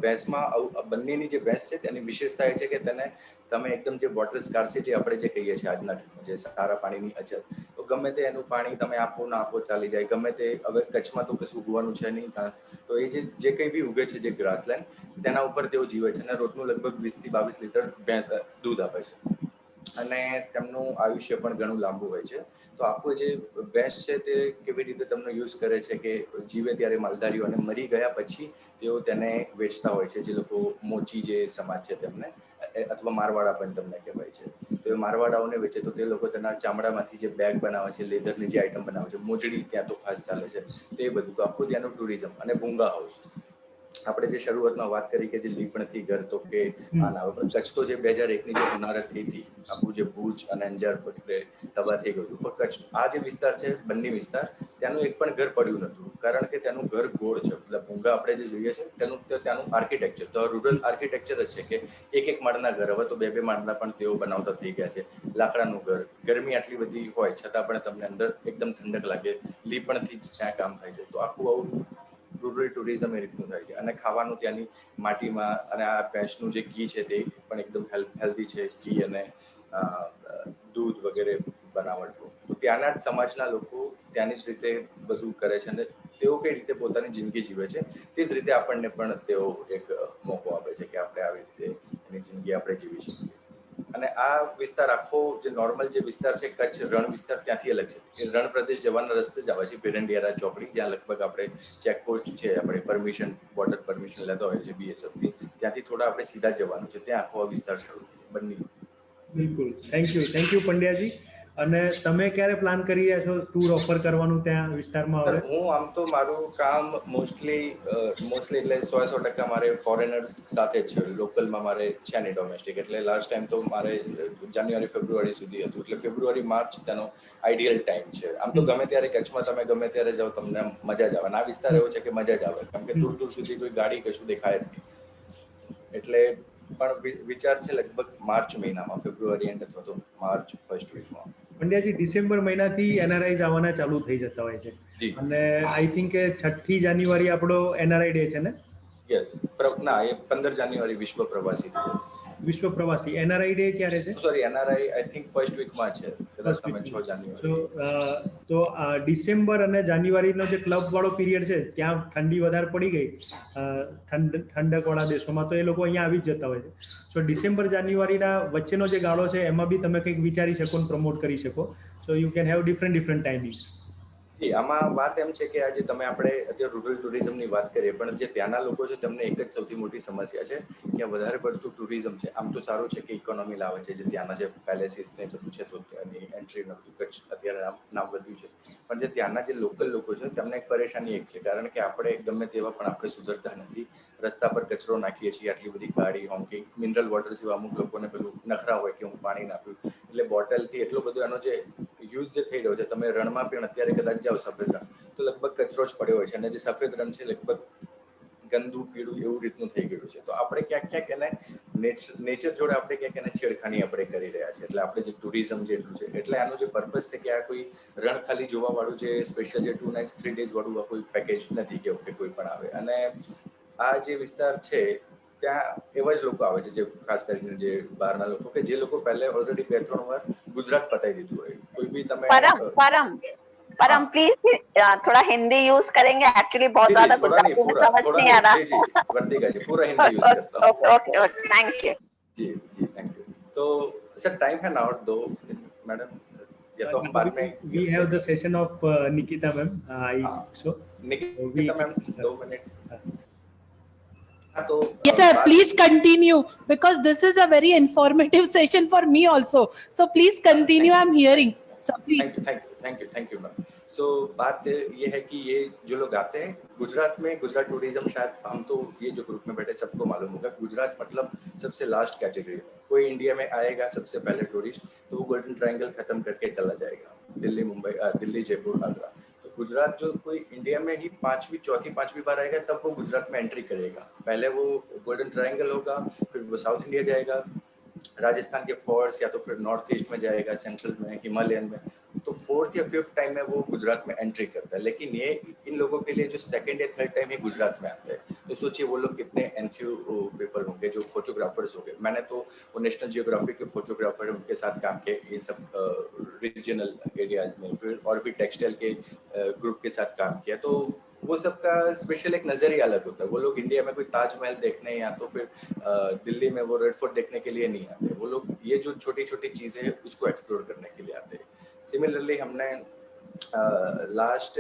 ભેંસમાં બંનેની જે ભેંસ છે તેની વિશેષતા એ છે કે તેને તમે એકદમ જે વોટર સ્કાર્સિટી આપણે જે કહીએ છીએ આજના જે સારા પાણીની અછત, તો ગમે તે એનું પાણી તમે આપો ના આપો ચાલી જાય. ગમે તે, હવે કચ્છમાં તો કશું ઉગવાનું છે નહીં ઘાસ, તો એ જે કંઈ બી ઉગે છે જે ગ્રાસલેન્ડ, તેના ઉપર તેઓ જીવે છે અને રોજનું લગભગ 20 થી 22 લીટર ભેંસ દૂધ આપે છે અને તેમનું આયુષ્ય પણ ઘણું લાંબુ હોય છે. તો આખું જે ભેંસ છે તે કેવી રીતે તેમનો યુઝ કરે છે કે જીવે ત્યારે માલધારીઓ અને મરી ગયા પછી તેઓ તેને વેચતા હોય છે, જે લોકો મોચી જે સમાજ છે તેમને, અથવા મારવાડા પણ તમને કહેવાય છે. તો એ મારવાડાઓને વેચે તો તે લોકો તેના ચામડામાંથી જે બેગ બનાવે છે, લેધરની જે આઈટમ બનાવે છે, મોજડી ત્યાં તો ખાસ ચાલે છે, તે બધું. તો આખું ત્યાંનું ટુરિઝમ. અને ભૂંગા હાઉસ, આપણે જે શરૂઆતમાં વાત કરી કે જે લીપણથી ઘર તો કે આના આવે, પણ કચ્છ તો જે 2001ની જે હોનારત થઈ હતી, આખું જે ભુજ અને અંજાર એટલે તબાહ થઈ ગયું હતું, પણ કચ્છ આ જે વિસ્તાર છે બંને વિસ્તાર, ત્યાંનું એક પણ ઘર પડ્યું નહોતું, કારણ કે તેનું ઘર ગોળ છે. મતલબ ભૂંગા આપણે જે જોઈએ છે ત્યાંનું આર્કિટેક્ચર તો રૂરલ આર્કિટેક્ચર જ છે કે એક માળના ઘર, હવે તો 2 માળના પણ તેઓ બનાવતા થઈ ગયા છે. લાકડાનું ઘર, ગરમી આટલી બધી હોય છતાં પણ તમને અંદર એકદમ ઠંડક લાગે, લીપણથી જ ત્યાં કામ થાય છે. તો આખું આવું રૂરલ ટુરિઝમ એ રીતનું થાય છે. અને ખાવાનું ત્યાંની માટીમાં, અને આ ભેંસનું જે ઘી છે તે પણ એકદમ હેલ્ધી છે, ઘી અને દૂધ વગેરે બનાવટનું. તો ત્યાંના જ સમાજના લોકો ત્યાંની જ રીતે બધું કરે છે અને તેઓ કઈ રીતે પોતાની જિંદગી જીવે છે તે જ રીતે આપણને પણ તેઓ એક મોકો આપે છે કે આપણે આવી રીતે એની જિંદગી આપણે જીવી શકીએ. અને આ વિસ્તાર આખો જે નોર્મલ જે વિસ્તાર છે કચ્છ રણ વિસ્તાર, ત્યાંથી અલગ છે. એ રણ પ્રદેશ જવાના રસ્તે જ આવે છે, ભીરંડિયારા ચોકડી, જ્યાં લગભગ આપણે ચેકપોસ્ટ છે, આપણે પરમિશન, બોર્ડર પરમિશન લેતા હોય છે BSFથી, ત્યાંથી થોડા આપણે સીધા જવાનું છે, ત્યાં આખો વિસ્તાર શરૂ બંને. બિલકુલ, થેન્ક યુ પંડ્યાજી. અને તમે ક્યારે પ્લાન કરી રહ્યા છો ટૂર ઓફર કરવાનું ત્યાં વિસ્તારમાં? હવે હું આમ તો મારું કામ મોસ્ટલી એટલે 100% મારે ફોરેનર્સ સાથે જ છે, લોકલમાં મારે છે નહીં ડોમેસ્ટિક. એટલે લાસ્ટ ટાઈમ તો મારે જાન્યુઆરી ફેબ્રુઆરી સુધી હતું, એટલે ફેબ્રુઆરી માર્ચ તેનો આઈડિયલ ટાઈમ છે. આમ તો ગમે ત્યારે કચ્છમાં તમે ગમે ત્યારે જાઓ તમને મજા જ આવે. અને આ વિસ્તાર એવો છે કે મજા જ આવે, કારણ કે દૂર દૂર સુધી કોઈ ગાડી કશું દેખાય જ નહીં. એટલે પણ વિચાર છે લગભગ માર્ચ મહિનામાં, ફેબ્રુઆરી એન્ડ અથવા તો માર્ચ ફર્સ્ટ વીકમાં. પંડ્યાજી, ડિસેમ્બર મહિનાથી NRIs આવવાના ચાલુ થઈ જતા હોય છે, અને આઈ થિંક કે 6મી જાન્યુઆરી આપણો NRI ડે છે ને? યસ, ના, એ 15 જાન્યુઆરી વિશ્વ પ્રવાસી દિવસ. વિશ્વ પ્રવાસી NRI ડે ક્યારે છે? Sorry, NRI I think first વીકમાં છે, કદાચ તમે 6 જાન્યુઆરી. તો ડિસેમ્બર અને જાન્યુઆરીનો જે ક્લબ વાળો પીરિયડ છે, ત્યાં ઠંડી વધારે પડી ગઈ ઠંડક વાળા દેશોમાં, તો એ લોકો અહીંયા આવી જ જતા હોય છે. સો ડિસેમ્બર જાન્યુઆરીના વચ્ચેનો જે ગાળો છે એમાં બી તમે કંઈક વિચારી શકો અને પ્રમોટ કરી શકો. So you can have different timing. આમાં વાત એમ છે કે આજે તમે આપણે અત્યારે રૂરલ ટુરિઝમની વાત કરીએ, પણ જે ત્યાંના લોકો છે તેમને એક જ સૌથી મોટી સમસ્યા છે કે વધારે પડતું ટુરિઝમ છે. આમ તો સારું છે કે ઇકોનોમી લાવે છે, જે ત્યાંના જે પેલેસીસ ને બધું છે, તો ત્યાંની એન્ટ્રી કચ્છ અત્યારે નામ વધ્યું છે, પણ જે ત્યાંના જે લોકલ લોકો છે તેમને એક પરેશાની એક છે, કારણ કે આપણે ગમે તેવા પણ આપણે સુધરતા નથી. રસ્તા પર કચરો નાખીએ છીએ, આટલી બધી ગાડી, હોંકિંગ, મિનરલ વોટર સિવાય અમુક લોકોને પેલું નખરા હોય કે હું પાણી નાખ્યું, એટલે બોટલથી એટલો બધો એનો જે યુઝ જે થઈ રહ્યો છે. તમે રણમાં પણ અત્યારે કદાચ જાઓ સફેદ રણ, તો લગભગ કચરો જ પડ્યો હોય છે, અને જે સફેદ રણ છે લગભગ ગંદુ પીળું એવું રીતનું થઈ ગયું છે. તો આપણે ક્યાંક ક્યાંક એને નેચર જોડે આપણે ક્યાંક એને છેડખાની આપણે કરી રહ્યા છીએ. એટલે આપણે જે ટુરિઝમ જેટલું છે, એટલે આનો જે પર્પઝ છે કે આ કોઈ રણ ખાલી જોવા વાળું જે સ્પેશિયલ જે 2 નાઇટ્સ 3 ડેઝ વાળું કોઈ પેકેજ નથી કે કોઈ પણ આવે. અને આ જે વિસ્તાર છે ત્યાં એવા જ લોકો આવે છે, જે ખાસ કરીને જે બહારના લોકો, કે જે લોકો પહેલે ઓલરેડી 2-3 વાર ગુજરાત પતાવી દીધું હોય. કોઈ બી તમે परम प्लीज थोड़ा हिंदी यूज करेंगे, एक्चुअली बहुत ज्यादा गुजराती में समझ नहीं आ रहा. जी, वर्तिका जी, पूरा हिंदी यूज करता हूँ. Okay, thank you. जी, थैंक यू. तो सर टाइम है ना और 2 मैडम, या तो हम बाद में we have the session of Nikita ma'am, I so Nikita ma'am 2 minute. तो yes sir, please continue because this is a very informative session for me also, so please continue. I'm hearing, so please. Thank you ma'am. So बात ये है कि ये जो लोग आते हैं गुजरात में, गुजरात टूरिज्म, शायद हम तो ये जो ग्रुप में बैठे सबको मालूम होगा, गुजरात मतलब सबसे लास्ट कैटेगरी. कोई इंडिया में आएगा सबसे पहले टूरिस्ट, तो वो गोल्डन ट्रायंगल खत्म करके चला जाएगा, दिल्ली, मुंबई, दिल्ली, जयपुर, आगरा. तो गुजरात जो कोई इंडिया में ही चौथी पांचवी बार आएगा तब वो गुजरात में एंट्री करेगा। पहले वो गोल्डन ट्रायंगल होगा, फिर वो साउथ इंडिया जाएगा, राजस्थान के फोर्ट्स, या तो फिर नॉर्थ ईस्ट में जाएगा, सेंट्रल में, हिमालयन में। तो फोर्थ या फिफ्थ टाइम में वो गुजरात में एंट्री करता है। लेकिन ये इन लोगों के लिए जो सेकंड या थर्ड टाइम ही गुजरात में आते हैं, तो सोचिए वो लोग कितने एंथ्यू पीपल होंगे, जो फोटोग्राफर्स होंगे। मैंने तो वो नेशनल जियोग्राफी के फोटोग्राफर उनके साथ काम किया इन सब रीजनल एरियाज में, फिर और भी टेक्सटाइल के ग्रुप के साथ काम किया। तो वो सबका स्पेशल एक नजरिया अलग होता है। वो लोग इंडिया में कोई ताजमहल देखने या तो फिर दिल्ली में वो रेड फोर्ट देखने के लिए नहीं आते। वो लोग ये जो छोटी छोटी चीजें हैं उसको एक्सप्लोर करने के लिए आते हैं। सिमिलरली हमने लास्ट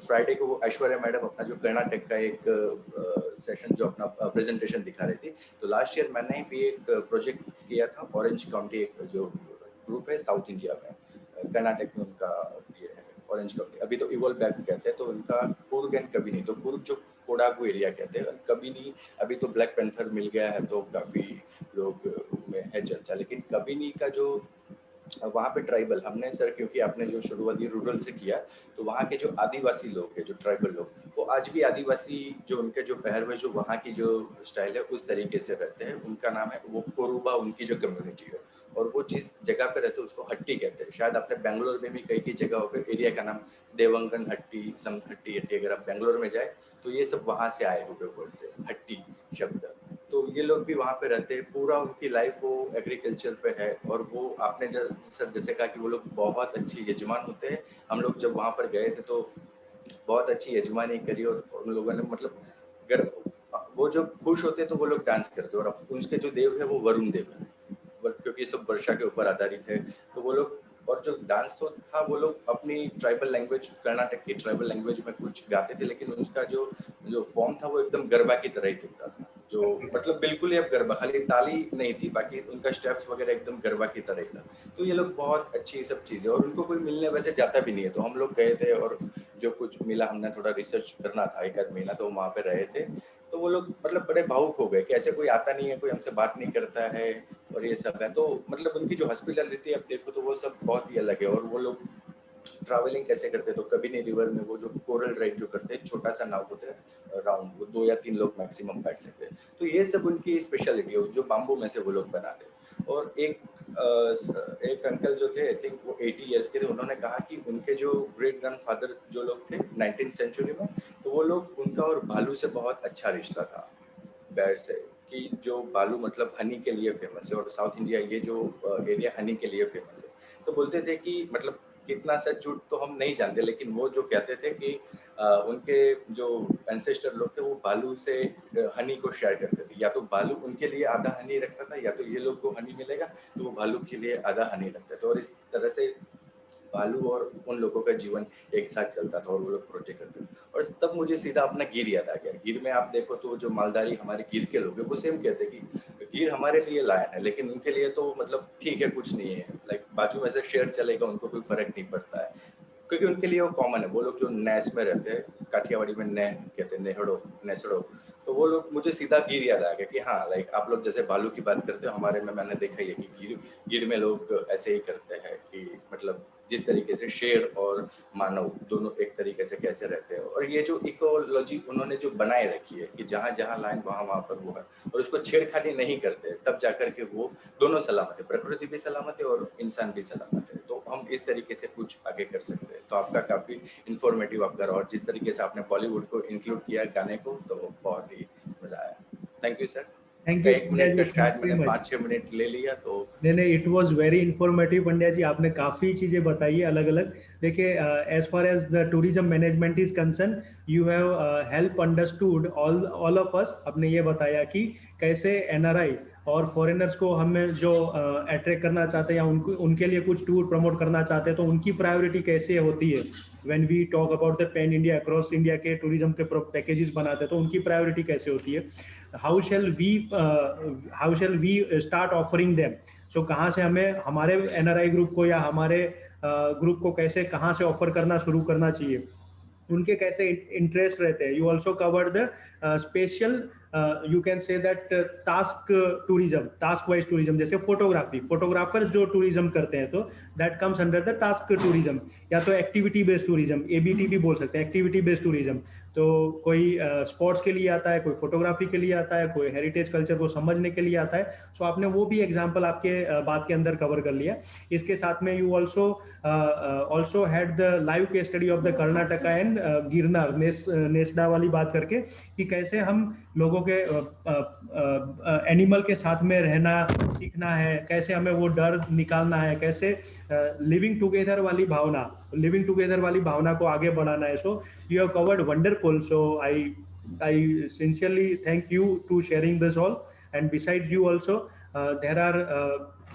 फ्राइडे को वो ऐश्वर्या मैडम अपना जो कर्नाटक का एक सेशन जो अपना प्रेजेंटेशन दिखा रही थी, तो लास्ट ईयर मैंने भी एक प्रोजेक्ट किया था। ऑरेंज काउंटी एक जो ग्रुप है साउथ इंडिया में, कर्नाटक में उनका ये है ऑरेंज काउंटी, अभी तो इवॉल्व बैक कहते हैं, तो उनका कुर्ग एंड कबिनी, तो कुर्ग जो कोडागु एरिया कहते हैं, कबिनी अभी तो ब्लैक पैंथर मिल गया है तो काफी लोग में है चर्चा। लेकिन कबिनी का जो वहाँ पे ट्राइबल हमने सर, क्योंकि आपने जो शुरुआती रूरल से किया, तो वहाँ के जो आदिवासी लोग हैं, जो ट्राइबल लोग, वो आज भी आदिवासी जो उनके जो पहरवे, जो वहाँ की जो स्टाइल है उस तरीके से रहते हैं। उनका नाम है वो कोरुबा, उनकी जो कम्युनिटी है, और वो जिस जगह पे रहते हैं उसको हट्टी कहते हैं। शायद आपने बेंगलोर में भी कई जगहों पे एरिया का नाम देवंगन हट्टी, समथ हट्टी, अगर आप बेंगलोर में जाए तो ये सब वहाँ से आए हुए वर्ड से, हट्टी शब्द। तो ये लोग भी वहाँ पे रहते हैं, पूरा उनकी लाइफ वो एग्रीकल्चर पे है। और वो आपने सर जैसे कहा कि वो लोग बहुत अच्छी यजमान होते हैं। हम लोग जब वहाँ पर गए थे तो बहुत अच्छी यजमानी करी, और उन लोगों ने मतलब वो जो खुश होते तो वो लोग डांस करते, और उनके जो देव है वो वरुण देव है, क्योंकि सब वर्षा के ऊपर आधारित है। तो वो लोग, और जो डांस तो था वो लोग अपनी ट्राइबल लैंग्वेज, कर्नाटक की ट्राइबल लैंग्वेज में कुछ गाते थे, लेकिन उसका जो फॉर्म था वो एकदम गरबा की तरह ही दिखता था। जो मतलब बिल्कुल ही अब गरबा, खाली ताली नहीं थी, बाकी उनका स्टेप्स वगैरह एकदम गरबा की तरह ही था। तो ये लोग बहुत अच्छी सब चीज़ें, और उनको कोई मिलने वैसे जाता भी नहीं है। तो हम लोग गए थे और जो कुछ मिला, हमने थोड़ा रिसर्च करना था, एक आध महीना तो वहाँ पे रहे थे। तो वो लोग मतलब बड़े भावुक हो गए कि ऐसे कोई आता नहीं है, कोई हमसे बात नहीं करता है और ये सब है। तो मतलब उनकी जो हॉस्पिटैलिटी आप देखो तो वो सब बहुत ही अलग है। और वो लोग ट्रैवलिंग कैसे करते, तो कबिनी रिवर में वो जो कोरल राइड जो करते हैं, छोटा सा नाव होता है राउंड, वो 2 या 3 लोग मैक्सिमम बैठ सकते हैं। तो ये सब उनकी स्पेशलिटी है, जो बाम्बू में से वो लोग बनाते हैं। और एक अंकल जो थे, आई थिंक वो 80 ईयर्स के थे, उन्होंने कहा कि उनके जो ग्रेट ग्रैंडफादर जो लोग थे 19th सेंचुरी में, तो वो लोग, उनका और भालू से बहुत अच्छा रिश्ता था, बैर से, कि जो भालू मतलब हनी के लिए फेमस है, और साउथ इंडिया ये जो एरिया हनी के लिए फेमस है। तो बोलते थे कि मतलब कितना सच झूठ तो हम नहीं जानते, लेकिन वो जो कहते थे कि उनके जो एंसेस्टर लोग थे वो भालू से हनी को शेयर करते थे। या तो भालू उनके लिए आधा हनी रखता था, या तो ये लोग को हनी मिलेगा तो वो भालू के लिए आधा हनी रखते थे। और इस तरह से भालू और उन लोगों का जीवन एक साथ चलता था, और वो लोग प्रोटेक्ट करते थे। और तब मुझे सीधा अपना गिर याद आ गया। गिर में आप देखो तो जो मालधारी हमारे गिर के लोग हैं, वो सेम कहते हैं कि गिर हमारे लिए लायन है, लेकिन उनके लिए तो मतलब ठीक है, कुछ नहीं है, लाइक बाजू में से शेर चलेगा, उनको कोई फर्क नहीं पड़ता है, क्योंकि उनके लिए वो कॉमन है। वो लोग जो नैस में रहते हैं, काठियावाड़ी में नह कहते हैं, नेहड़ो, नेसड़ो, तो वो लोग, मुझे सीधा गिर याद आ गया कि हाँ, लाइक आप लोग जैसे भालू की बात करते हो, हमारे में मैंने देखा ही है कि गिर में लोग ऐसे ही करते हैं कि मतलब जिस तरीके से शेर और मानव दोनों एक तरीके से कैसे रहते हैं। और ये जो इकोलॉजी उन्होंने जो बनाए रखी है कि जहाँ जहाँ लाइन वहाँ पर वो है, और उसको छेड़खानी नहीं करते, तब जाकर के वो दोनों सलामत है, प्रकृति भी सलामत है और इंसान भी सलामत है। तो हम इस तरीके से कुछ आगे कर सकते हैं। तो आपका काफ़ी इंफॉर्मेटिव आपका, और जिस तरीके से आपने बॉलीवुड को इंक्लूड किया गाने को, तो बहुत ही मज़ा आया। Thank you sir. Thank you 1 minute का शायद मैंने 5-6 मिनट ले लिया, तो नहीं, it was very informative Pandya ji, आपने काफ़ी चीज़ें बताई है अलग अलग। देखिए, as far as the tourism management is concern, you have help understood all of us. आपने ये बताया कि कैसे एनआरआई और फॉरेनर्स को हमें जो अट्रैक्ट करना चाहते हैं, या उनके लिए कुछ टूर प्रमोट करना चाहते हैं, तो उनकी प्रायोरिटी कैसे होती है। When we talk about the pan India, across India के टूरिज्म के पैकेजेस बनाते हैं, तो उनकी प्रायोरिटी कैसे होती है। How shall we start offering them. So कहाँ से हमें हमारे एनआरआई ग्रुप को या हमारे ग्रुप को कैसे कहाँ से ऑफर करना शुरू करना चाहिए, उनके कैसे इंटरेस्ट रहते हैं। You also covered the special you can say that task tourism, task wise tourism, जैसे फोटोग्राफी, फोटोग्राफर्स जो टूरिज्म करते हैं तो that comes under the task tourism, या तो एक्टिविटी बेस्ड टूरिज्म, एबीटी भी बोल सकते हैं, एक्टिविटी बेस्ड टूरिज्म। तो कोई स्पोर्ट्स के लिए आता है, कोई फोटोग्राफी के लिए आता है, कोई हेरिटेज कल्चर को समझने के लिए आता है। सो आपने वो भी एग्जांपल आपके बात के अंदर कवर कर लिया। इसके साथ में you also had the live case study of the Karnataka and Girnar, नेस्डा वाली बात करके कि कैसे हम लोगों के एनिमल के साथ में रहना सीखना है, कैसे हमें वो डर निकालना है, कैसे लिविंग टुगेदर वाली भावना को आगे बढ़ाना है। सो you have covered wonderful, so I sincerely thank you to sharing this all. And besides you also, there are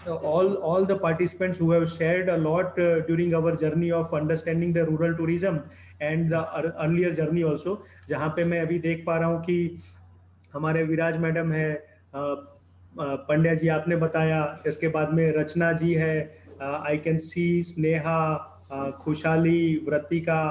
all the participants who have shared a lot during our journey of understanding the rural tourism and the earlier journey also, जहाँ पे मैं अभी देख पा रहा हूँ कि हमारे विराज मैडम है, पंड्या जी आपने बताया, इसके बाद में रचना जी है, आई कैन सी स्नेहा, खुशहाली, व्रतिका,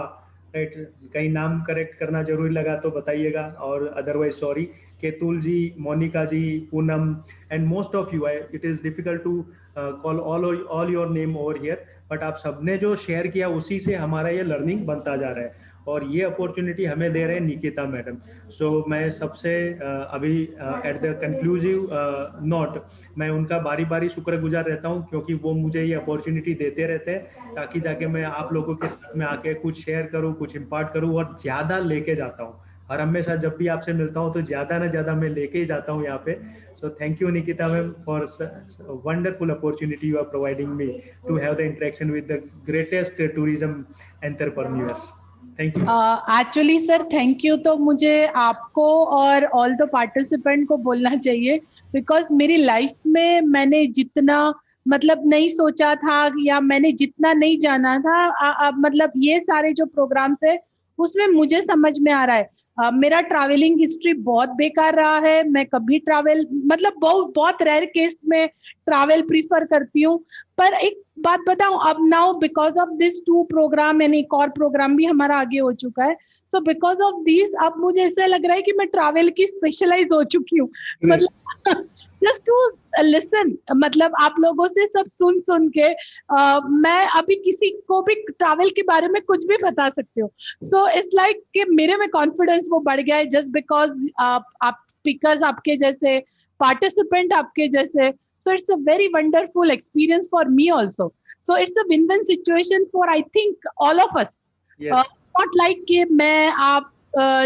राइट, कहीं नाम करेक्ट करना जरूरी लगा तो बताइएगा, और otherwise sorry, Ketul ji, Monika ji, Poonam, and most of you, it is difficult to call all your name over here, but आप सबने जो शेयर किया उसी से हमारा ये लर्निंग बनता जा रहा है, और ये अपॉर्चुनिटी हमें दे रहे हैं निकिता मैडम। सो मैं सबसे अभी एट द कंक्लूसिव नोट मैं उनका बारी बारी शुक्रगुजार रहता हूँ, क्योंकि वो मुझे ये अपॉर्चुनिटी देते रहते हैं ताकि जाके मैं आप लोगों के साथ में आके कुछ शेयर करूँ, कुछ इम्पार्ट करूँ, और ज़्यादा लेके जाता हूँ। और हमेशा जब भी आपसे मिलता हूँ तो ज़्यादा ना ज़्यादा मैं लेके ही जाता हूँ यहाँ पे। So thank you Nikita ma'am for wonderful opportunity you are providing me to have the interaction with the greatest tourism entrepreneurs. Thank you. Actually sir thank you तो मुझे आपको और ऑल द पार्टिसिपेंट को बोलना चाहिए, बिकॉज मेरी लाइफ में मैंने जितना मतलब नहीं सोचा था या मैंने जितना नहीं जाना था, मतलब ये सारे जो प्रोग्राम्स है उसमें मुझे समझ में आ रहा है। मेरा ट्रैवलिंग हिस्ट्री बहुत बेकार रहा है, मैं कभी ट्रैवल मतलब बहुत रेयर केस में ट्रैवल प्रीफर करती हूँ। पर एक बात बताऊं, अब now because of this 2 program and एक और प्रोग्राम भी हमारा आगे हो चुका है, सो बिकॉज ऑफ दिस अब मुझे ऐसा लग रहा है कि मैं ट्रैवल की स्पेशलाइज हो चुकी हूँ। मतलब जस्ट टू लिसन, मतलब आप लोगों से सब सुन के मैं अभी किसी को भी ट्रैवल के बारे में कुछ भी बता सकती हूँ। सो इट्स लाइक कि मेरे में कॉन्फिडेंस वो बढ़ गया है जस्ट बिकॉज आप स्पीकर्स आपके जैसे, पार्टिसिपेंट आपके जैसे। So it's a very wonderful experience for me also. So it's a win-win situation for I think all of us. Yes. Not like कि मैं आप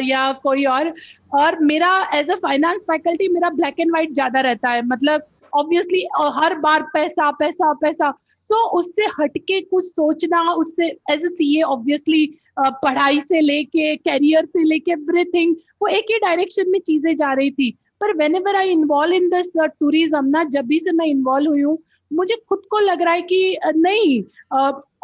या कोई और मेरा एज अ फाइनेंस फैकल्टी मेरा ब्लैक एंड व्हाइट ज्यादा रहता है, मतलब ऑब्वियसली हर बार पैसा पैसा पैसा। सो उससे हटके कुछ सोचना, उससे एज अ सीए ऑब्वियसली पढ़ाई से लेके कैरियर से लेके एवरीथिंग वो एक ही डायरेक्शन में चीजें जा रही थी। पर whenever I involve in this tourism ना, जब भी से मैं इन्वॉल्व हुई हूँ मुझे खुद को लग रहा है कि नहीं,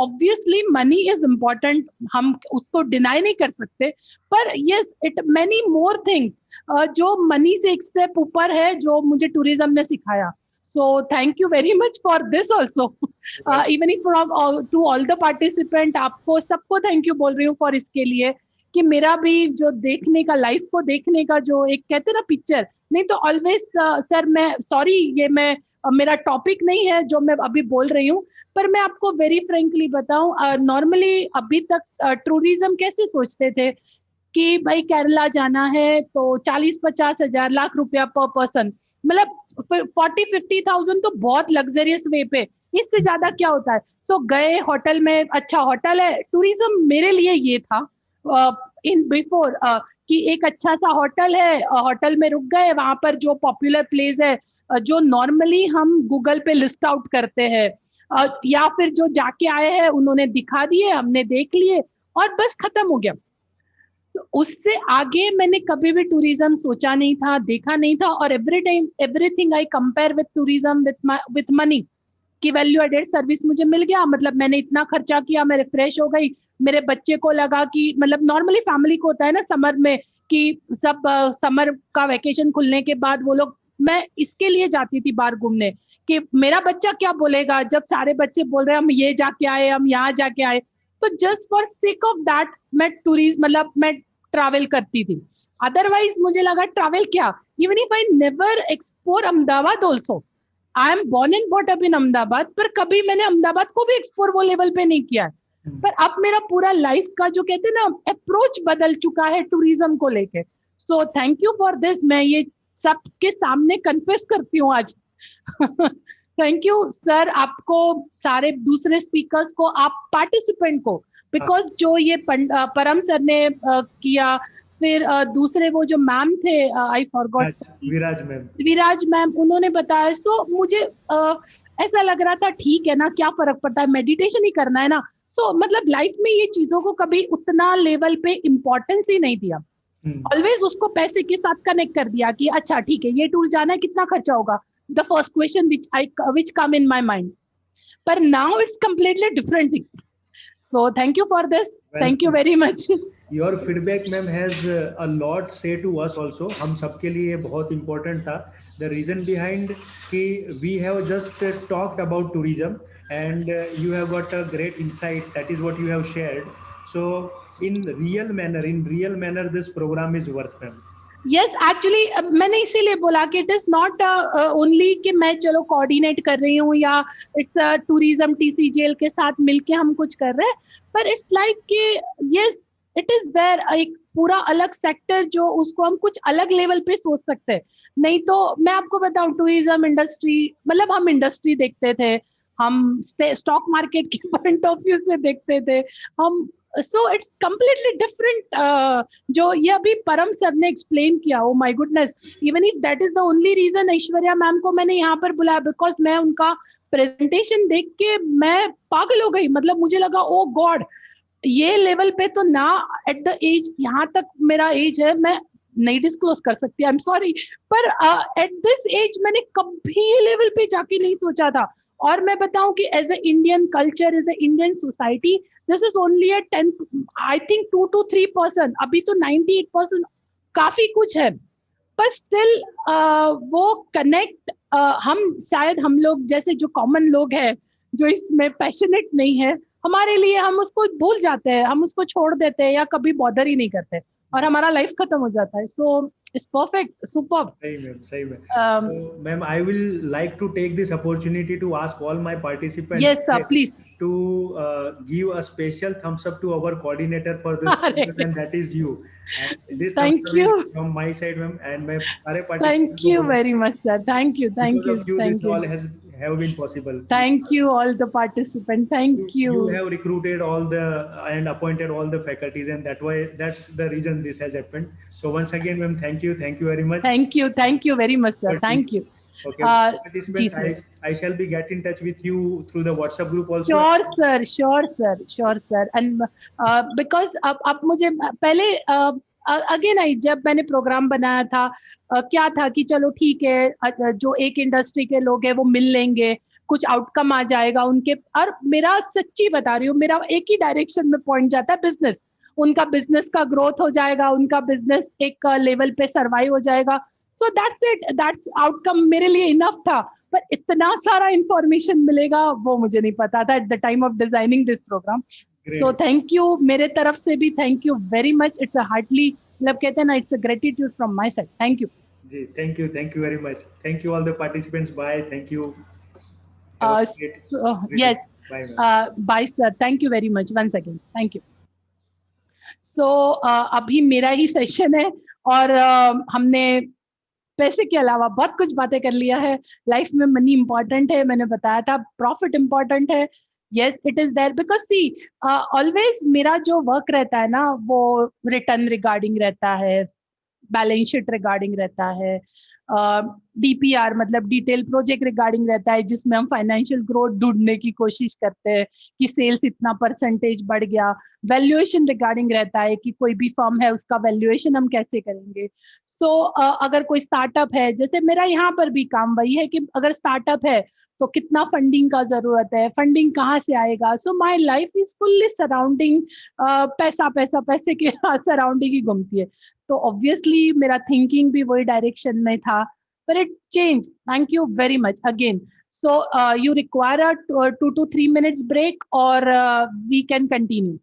ऑब्वियसली मनी इज इम्पोर्टेंट, हम उसको डिनाई नहीं कर सकते, पर yes it many more things जो मनी से एक स्टेप ऊपर है जो मुझे टूरिज्म ने सिखाया। So thank you very much for this also. Even if to all the participant, आपको सबको थैंक यू बोल रही हूँ फॉर इसके लिए कि मेरा भी जो देखने का, लाइफ को देखने का जो एक कहते हैं ना पिक्चर, नहीं तो ऑलवेज सर मैं सॉरी ये मैं मेरा टॉपिक नहीं है जो मैं अभी बोल रही हूँ, पर मैं आपको वेरी फ्रेंकली बताऊं, नॉर्मली अभी तक टूरिज्म कैसे सोचते थे कि भाई केरला जाना है तो 40-50 हजार लाख रुपया पर पर्सन, मतलब 40-50,000 तो बहुत लग्जरियस वे पे, इससे ज्यादा क्या होता है। सो गए होटल में, अच्छा होटल है, टूरिज्म मेरे लिए ये था इन बिफोर कि एक अच्छा सा होटल है, होटल में रुक गए, वहां पर जो पॉपुलर प्लेस है जो नॉर्मली हम गूगल पे लिस्ट आउट करते हैं या फिर जो जाके आए हैं उन्होंने दिखा दिए, हमने देख लिए और बस खत्म हो गया। तो उससे आगे मैंने कभी भी टूरिज्म सोचा नहीं था, देखा नहीं था, और every time everything I compare with tourism with money कि वैल्यू एडेड सर्विस मुझे मिल गया, मतलब मैंने इतना खर्चा किया, मैं रिफ्रेश हो गई, मेरे बच्चे को लगा कि मतलब नॉर्मली फैमिली को होता है ना समर में कि सब समर का वैकेशन खुलने के बाद वो लोग, मैं इसके लिए जाती थी बाहर घूमने कि मेरा बच्चा क्या बोलेगा जब सारे बच्चे बोल रहे हैं हम ये जाके आए, हम यहाँ जाके आए। तो just for sake of that मैं टूरिज्म मतलब मैं ट्रैवल करती थी. अदरवाइज मुझे लगा ट्रैवल क्या, even if I never explore Ahmedabad also, I am born and bought up in Ahmedabad, पर कभी मैंने अहमदाबाद को भी एक्सप्लोर वो लेवल पे नहीं किया है. पर अब मेरा पूरा लाइफ का जो कहते हैं ना अप्रोच बदल चुका है टूरिज्म को लेके. सो थैंक यू फॉर दिस. मैं ये सबके सामने कन्फेस करती हूँ आज. थैंक यू सर, आपको, सारे दूसरे स्पीकर्स को, आप पार्टिसिपेंट को, बिकॉज जो ये परम सर ने किया, फिर दूसरे वो जो मैम थे, आई फॉरगॉट, विराज मैम, उन्होंने बताया. तो मुझे ऐसा लग रहा था ठीक है ना, क्या फर्क पड़ता है, मेडिटेशन ही करना है ना. सो मतलब लाइफ में ये चीजों को कभी उतना लेवल पे इम्पोर्टेंस ही नहीं दिया. ऑलवेज उसको पैसे के साथ कनेक्ट कर दिया कि अच्छा ठीक है, ये टूर जाना है, कितना खर्चा होगा, the first question which come in my mind. But now it's completely different thing. So thank you for this. Thank you very much. Your feedback, ma'am, has a lot say to us also. हम सबके लिए बहुत important था. The reason behind कि we have just talked about tourism and you have got a great insight. That is what you have shared. So in real manner, this program is worth, ma'am. Yes, actually मैंने इसीलिए बोला कि it is not only कि मैं चलो coordinate कर रही हूँ या इट्स टूरिज्म TCGL के साथ मिलके हम कुछ कर रहे हैं, पर इट्स लाइक कि यस इट इज देयर एक पूरा अलग सेक्टर जो उसको हम कुछ अलग लेवल पे सोच सकते हैं. नहीं तो मैं आपको बताऊं, टूरिज्म इंडस्ट्री मतलब हम इंडस्ट्री देखते थे, हम स्टॉक मार्केट के पॉइंट ऑफ व्यू से देखते थे हम. So it's completely different. जो ये अभी परम सर ने एक्सप्लेन किया, oh my goodness, even if that is the only reason Aishwarya ma'am को मैंने यहाँ पर बुलाया, बिकॉज मैं उनका प्रेजेंटेशन देख के मैं पागल हो गई. मतलब मुझे लगा ओ गॉड, ये लेवल पे तो ना, एट द एज, यहाँ तक मेरा एज है, मैं नहीं डिस्क्लोज कर सकती, आई एम सॉरी, पर एट दिस एज मैंने कभी ये लेवल पे जाके नहीं सोचा था. और मैं बताऊं कि as a Indian culture, as a Indian society, this is only a 10, I think 2 to 3%. अभी तो 98% काफी कुछ है, पर स्टिल वो कनेक्ट हम शायद हम लोग जैसे जो कॉमन लोग हैं जो इसमें पैशनेट नहीं है, हमारे लिए हम उसको भूल जाते हैं, हम उसको छोड़ देते हैं या कभी बॉदर ही नहीं करते और हमारा लाइफ खत्म हो जाता है. So it's perfect, superb. सही ma'am. Ma'am, I will like to take this opportunity to ask all my participants, yes sir, please, to give a special thumbs up to our coordinator for this, and that is you. And this thank you from my side, ma'am, and my thank you very much, sir. Thank you. Thank you. All have been possible. Thank you all the participants. Thank you. You have recruited all the and appointed all the faculties, and that's the reason this has happened. So once again, ma'am, thank you very much. Thank you very much, sir. Thank you. Okay, participants, I shall be get in touch with you through the WhatsApp group also. Sure sir. And because अब मुझे पहले again जब मैंने programme बनाया था, क्या था कि चलो ठीक है, जो एक इंडस्ट्री के लोग हैं वो मिल लेंगे, कुछ आउटकम आ जाएगा उनके, और मेरा सच्ची बता रही हूँ, मेरा एक ही डायरेक्शन में पॉइंट जाता है, बिजनेस. उनका बिजनेस का ग्रोथ हो जाएगा, उनका बिजनेस एक लेवल पे सर्वाइव हो जाएगा. So that's it, that's outcome मेरे लिए इनफ था. पर इतना सारा इंफॉर्मेशन मिलेगा वो मुझे नहीं पता था at the time of designing this programme. So thank you, मेरे तरफ से भी thank you very much. It's a heartly, मतलब कहते हैं ना, it's a gratitude from my side. Thank you जी. Thank you very much. Thank you all the participants. Bye. Thank you. Yes, bye sir. Thank you very much once again. Thank you. So अभी मेरा ही session है और हमने पैसे के अलावा बहुत कुछ बातें कर लिया है. लाइफ में मनी इंपॉर्टेंट है, मैंने बताया था, प्रॉफिट इंपॉर्टेंट है. Yes, it is there because see always मेरा जो वर्क रहता है ना, वो रिटर्न रिगार्डिंग रहता है, बैलेंस शीट रिगार्डिंग रहता है, DPR मतलब डिटेल प्रोजेक्ट रिगार्डिंग रहता है, जिसमें हम फाइनेंशियल ग्रोथ ढूंढने की कोशिश करते हैं कि सेल्स इतना परसेंटेज बढ़ गया. वैल्यूएशन रिगार्डिंग रहता है कि कोई भी फर्म है उसका वैल्यूएशन हम कैसे करेंगे. सो अगर कोई स्टार्टअप है, जैसे मेरा यहाँ पर भी काम वही है कि अगर स्टार्टअप है तो कितना फंडिंग का जरूरत है, फंडिंग कहाँ से आएगा. So my life is fully surrounding पैसे के सराउंडिंग ही घूमती है. तो ऑब्वियसली मेरा थिंकिंग भी वही डायरेक्शन में था, पर it change. Thank you very much again. So you require 2 to 3 minutes break or we can continue.